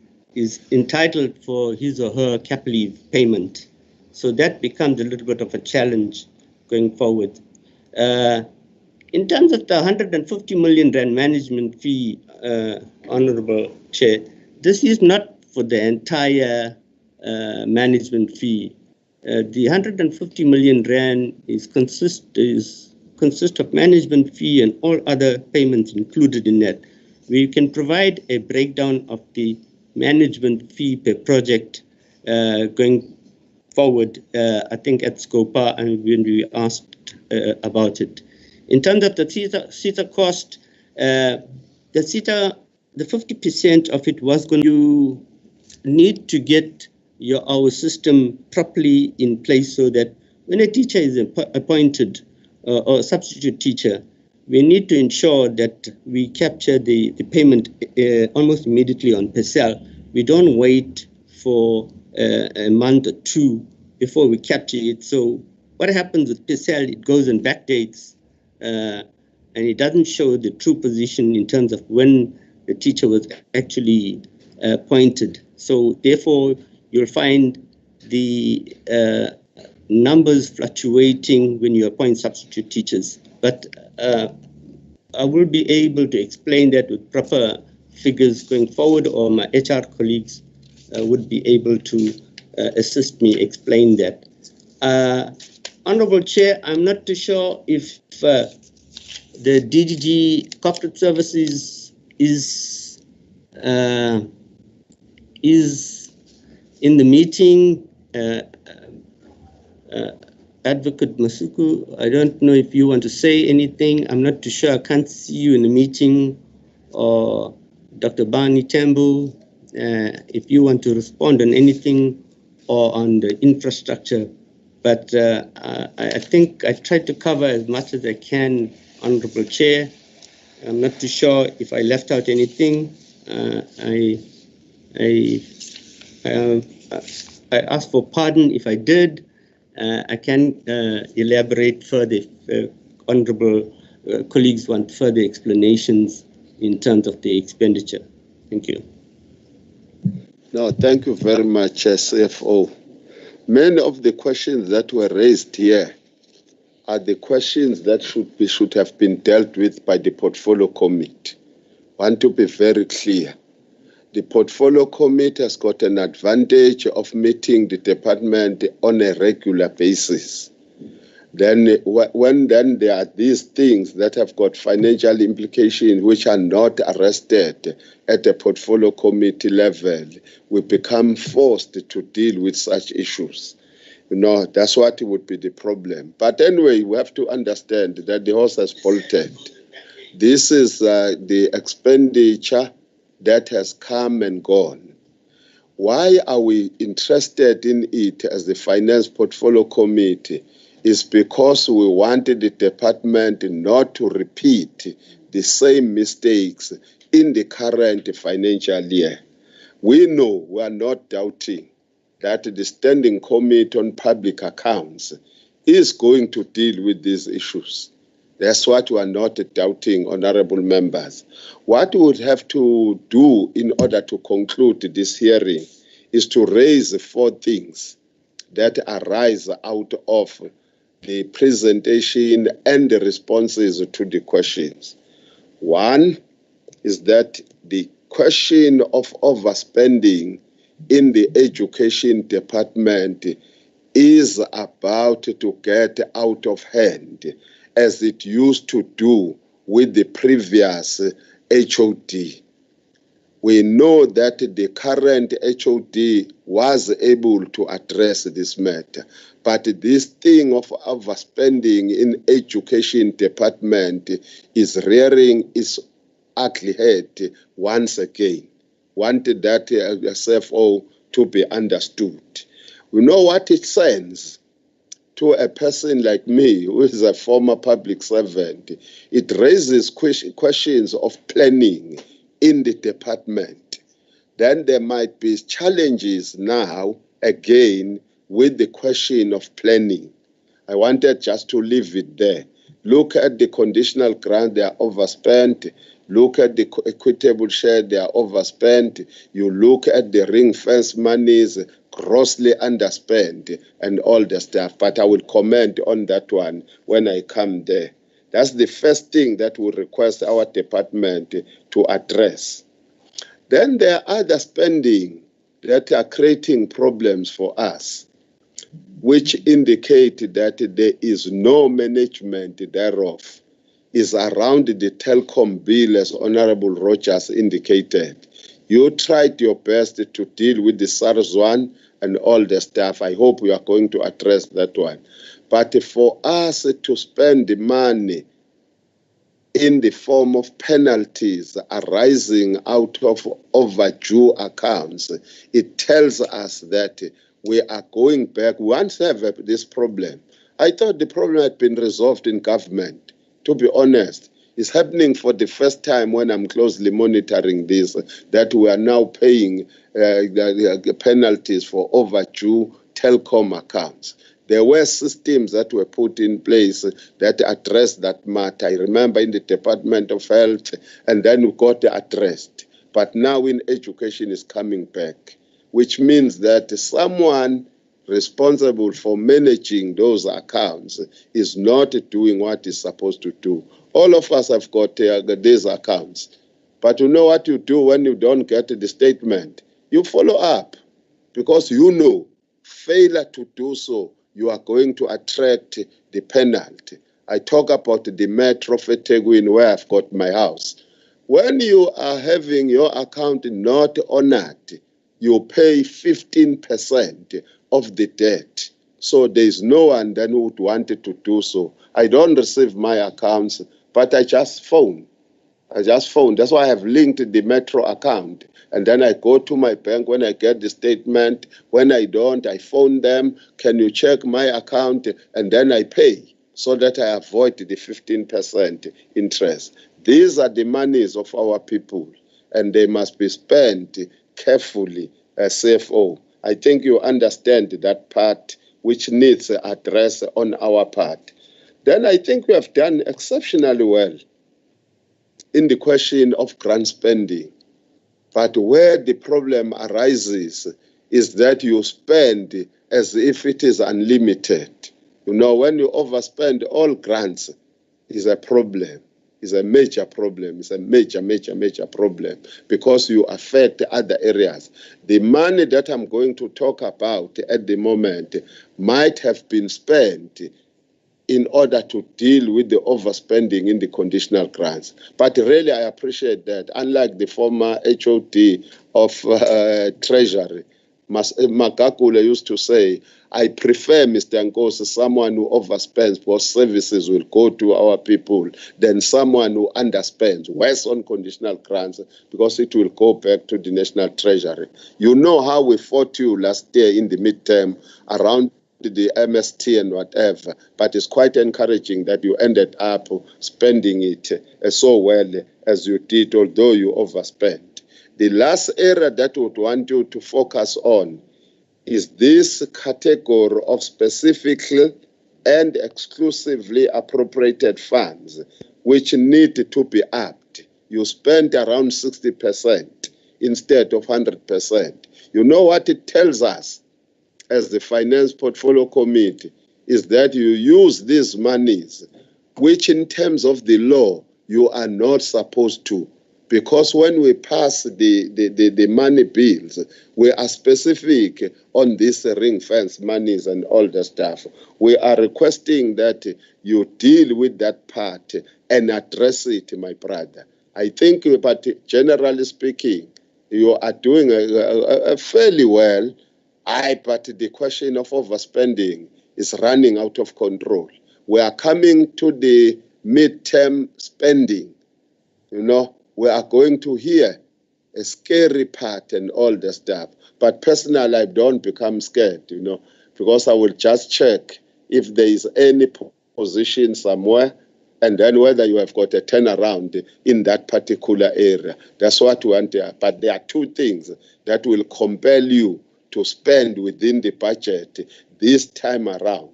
entitled for his or her cap leave payment. So that becomes a little bit of a challenge going forward. In terms of the 150 million rand management fee, Honorable Chair, this is not for the entire management fee. The 150 million rand consist of management fee and all other payments included in that. We can provide a breakdown of the management fee per project going forward, I think at Scopa, and when we asked about it. In terms of the CETA cost, the CETA, the 50% of it was going to need to get our system properly in place, so that when a teacher is appointed or a substitute teacher, we need to ensure that we capture the payment almost immediately on PESEL. We don't wait for a month or two before we capture it. So what happens with PESEL, it goes and backdates, and it doesn't show the true position in terms of when the teacher was actually appointed. So therefore, you'll find the numbers fluctuating when you appoint substitute teachers. But I will be able to explain that with proper figures going forward, or my HR colleagues would be able to assist me explain that. Honorable Chair, I'm not too sure if the DDG Corporate Services is in the meeting. Advocate Masuku, I don't know if you want to say anything. I'm not too sure. I can't see you in the meeting. Or Dr. Bani Tambu, if you want to respond on anything or on the infrastructure. But I think I tried to cover as much as I can, Honorable Chair. I'm not too sure if I left out anything. I ask for pardon if I did. I can elaborate further if honorable colleagues want further explanations in terms of the expenditure. Thank you. No, thank you very much, CFO. Many of the questions that were raised here are the questions that should have been dealt with by the Portfolio Committee. I want to be very clear. The Portfolio Committee has got an advantage of meeting the department on a regular basis. Then when there are these things that have got financial implications which are not arrested at the Portfolio Committee level, we become forced to deal with such issues. That's what would be the problem. But anyway, we have to understand that the horse has bolted. This is the expenditure that has come and gone. Why are we interested in it as the Finance Portfolio Committee? Is because we wanted the department not to repeat the same mistakes in the current financial year. We know, we are not doubting, that the Standing Committee on Public Accounts is going to deal with these issues. That's what we are not doubting, honorable members. What we would have to do in order to conclude this hearing is to raise 4 things that arise out of the presentation and the responses to the questions. One is that the question of overspending in the education department is about to get out of hand, as it used to do with the previous HOD. We know that the current HOD was able to address this matter, but this thing of overspending in education department is rearing its ugly head once again. Wanted that CFO to be understood. We know what it sends to a person like me, who is a former public servant. It raises questions of planning in the department. Then there might be challenges now again with the question of planning. I wanted just to leave it there. Look at the conditional grant, they are overspent. Look at the equitable share, they are overspent. You look at the ring fence monies, grossly underspent, and all the stuff. But I will comment on that one when I come there. That's the first thing that we request our department to address. Then there are other spending that are creating problems for us, which indicate that there is no management thereof, is around the telecom bill, as Honorable Rogers indicated. You tried your best to deal with the SARS one and all the stuff. I hope we are going to address that one. But for us to spend the money in the form of penalties arising out of overdue accounts, it tells us that we are going back. We once have this problem. I thought the problem had been resolved in government. To be honest, it's happening for the first time when I'm closely monitoring this, that we are now paying the penalties for overdue telecom accounts. There were systems that were put in place that addressed that matter. I remember in the Department of Health, and then we got addressed. But now in education is coming back, which means that someone responsible for managing those accounts is not doing what is supposed to do. All of us have got these accounts. But you know what you do when you don't get the statement? You follow up, because you know failure to do so, you are going to attract the penalty. I talk about the Metro of eThekwini where I've got my house. When you are having your account not honored, you pay 15% of the debt. So there's no one then who would want to do so. I don't receive my accounts, but I just phone. That's why I have linked the Metro account. And then I go to my bank when I get the statement. When I don't, I phone them. Can you check my account? And then I pay so that I avoid the 15% interest. These are the monies of our people, and they must be spent carefully, CFO. I think you understand that part which needs address on our part. Then I think we have done exceptionally well in the question of grant spending. But where the problem arises is that you spend as if it is unlimited. You know, when you overspend all grants, is a problem. It's a major problem. It's a major problem because you affect other areas. The money that I'm going to talk about at the moment might have been spent in order to deal with the overspending in the conditional grants. But really, I appreciate that. Unlike the former HOD of Treasury, Magagula used to say, I prefer, Mr. Nkosi, someone who overspends because services will go to our people than someone who underspends, worse on conditional grants, because it will go back to the National Treasury. You know how we fought you last year in the midterm around the MST and whatever, but it's quite encouraging that you ended up spending it so well as you did, although you overspent. The last area that we would want you to focus on is this category of specifically and exclusively appropriated funds, which need to be upped. You spent around 60% instead of 100%. You know what it tells us as the Finance Portfolio Committee is that you use these monies, which in terms of the law, you are not supposed to. Because when we pass the money bills, we are specific on this ring fence monies and all the stuff. We are requesting that you deal with that part and address it, my brother. I think, but generally speaking, you are doing a fairly well. But the question of overspending is running out of control. We are coming to the midterm spending, you know. We are going to hear a scary part and all the stuff. But personally, I don't become scared, you know, because I will just check if there is any position somewhere and then whether you have got a turnaround in that particular area. That's what we want. But there are two things that will compel you to spend within the budget this time around.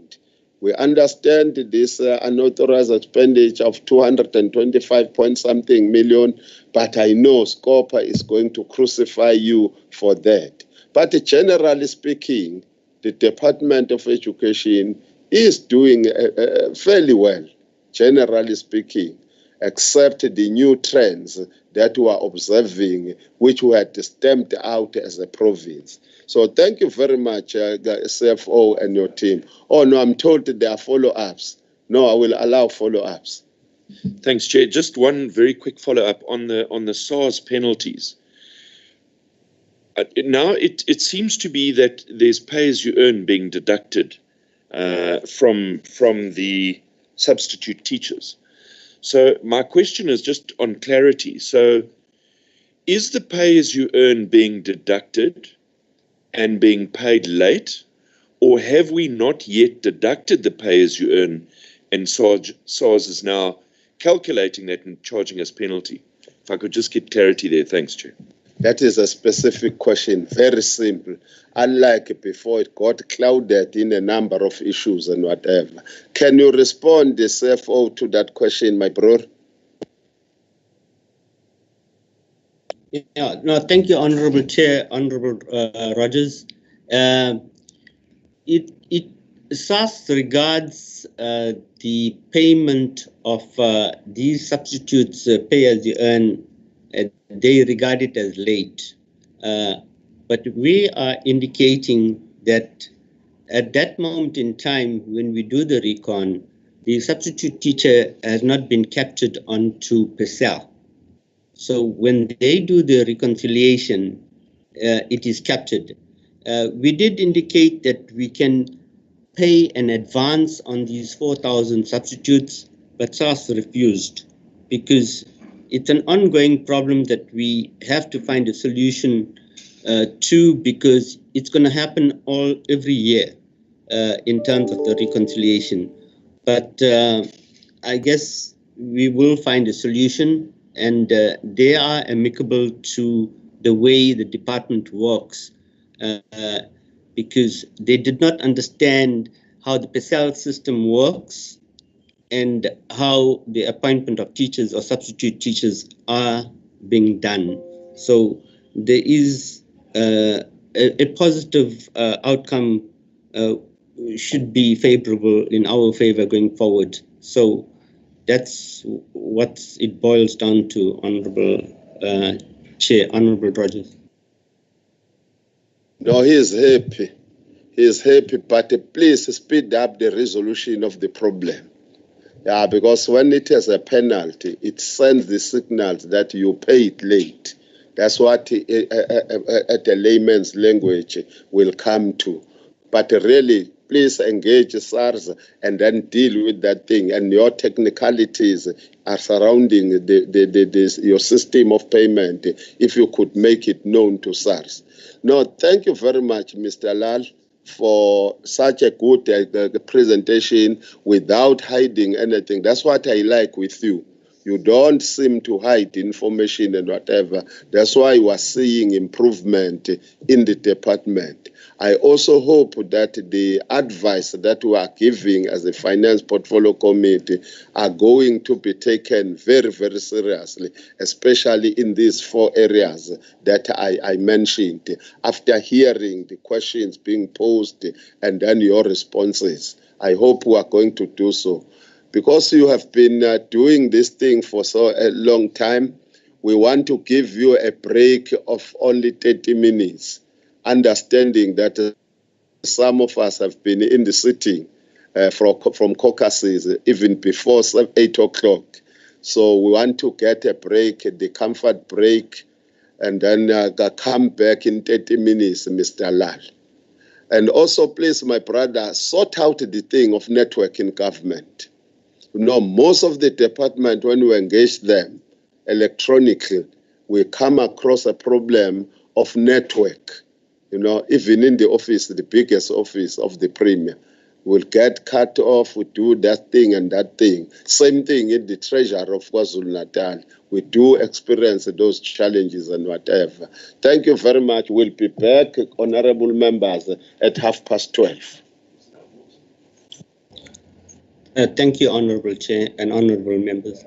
We understand this unauthorized expenditure of 225 point something million, but I know Scopa is going to crucify you for that. But generally speaking, the Department of Education is doing fairly well, generally speaking, except the new trends that we are observing, which we had stamped out as a province. So thank you very much, CFO and your team. Oh, no, I'm told that there are follow-ups. No, I will allow follow-ups. Thanks, Chair. Just one very quick follow-up on the SARS penalties. Now it seems to be that there's pay-as-you-earn being deducted from the substitute teachers. So my question is just on clarity. So is the pay-as-you-earn being deducted and being paid late, or have we not yet deducted the pay-as-you-earn and SARS is now calculating that and charging us penalty? If I could just get clarity there. Thanks, Chair. That is a specific question, very simple. Unlike before, it got clouded in a number of issues and whatever. Can you respond, the CFO, to that question, my bro? Yeah, no, thank you, Honorable Chair, Honorable Rogers. SARS regards the payment of these substitutes pay-as-you-earn. They regard it as late. But we are indicating that at that moment in time, when we do the recon, the substitute teacher has not been captured onto PESEL. So when they do the reconciliation, it is captured. We did indicate that we can pay an advance on these 4,000 substitutes, but SARS refused because it's an ongoing problem that we have to find a solution to, because it's going to happen every year in terms of the reconciliation. But I guess we will find a solution, and they are amicable to the way the department works, because they did not understand how the PESEL system works and how the appointment of teachers or substitute teachers are being done. So there is a positive outcome should be favorable in our favor going forward. So that's what it boils down to, Honorable Chair, Honorable Rogers. No, he is happy. He is happy, but please speed up the resolution of the problem. Yeah, because when it has a penalty, it sends the signals that you pay it late. That's what at a layman's language will come to. But really, please engage SARS and then deal with that thing. And your technicalities are surrounding your system of payment, if you could make it known to SARS. No, thank you very much, Mr. Lal, for such a good presentation without hiding anything. That's what I like with you. You don't seem to hide information and whatever. That's why you are seeing improvement in the department. I also hope that the advice that we are giving as a finance portfolio committee are going to be taken very, very seriously, especially in these 4 areas that I mentioned, after hearing the questions being posed and then your responses. I hope we are going to do so. Because you have been doing this thing for so a long time, we want to give you a break of only 30 minutes, understanding that some of us have been in the sitting from caucuses even before 8 o'clock. So we want to get a break, the comfort break, and then come back in 30 minutes, Mr. Lal. And also, please, my brother, sort out the thing of network in government. You know, most of the department, when we engage them electronically, we come across a problem of network. You know, even in the office, the biggest office of the Premier, will get cut off, we do that thing and that thing. Same thing in the treasury of KwaZulu-Natal. We do experience those challenges and whatever. Thank you very much. We'll be back, honorable members, at 12:30. Thank you, Honorable Chair and honorable members.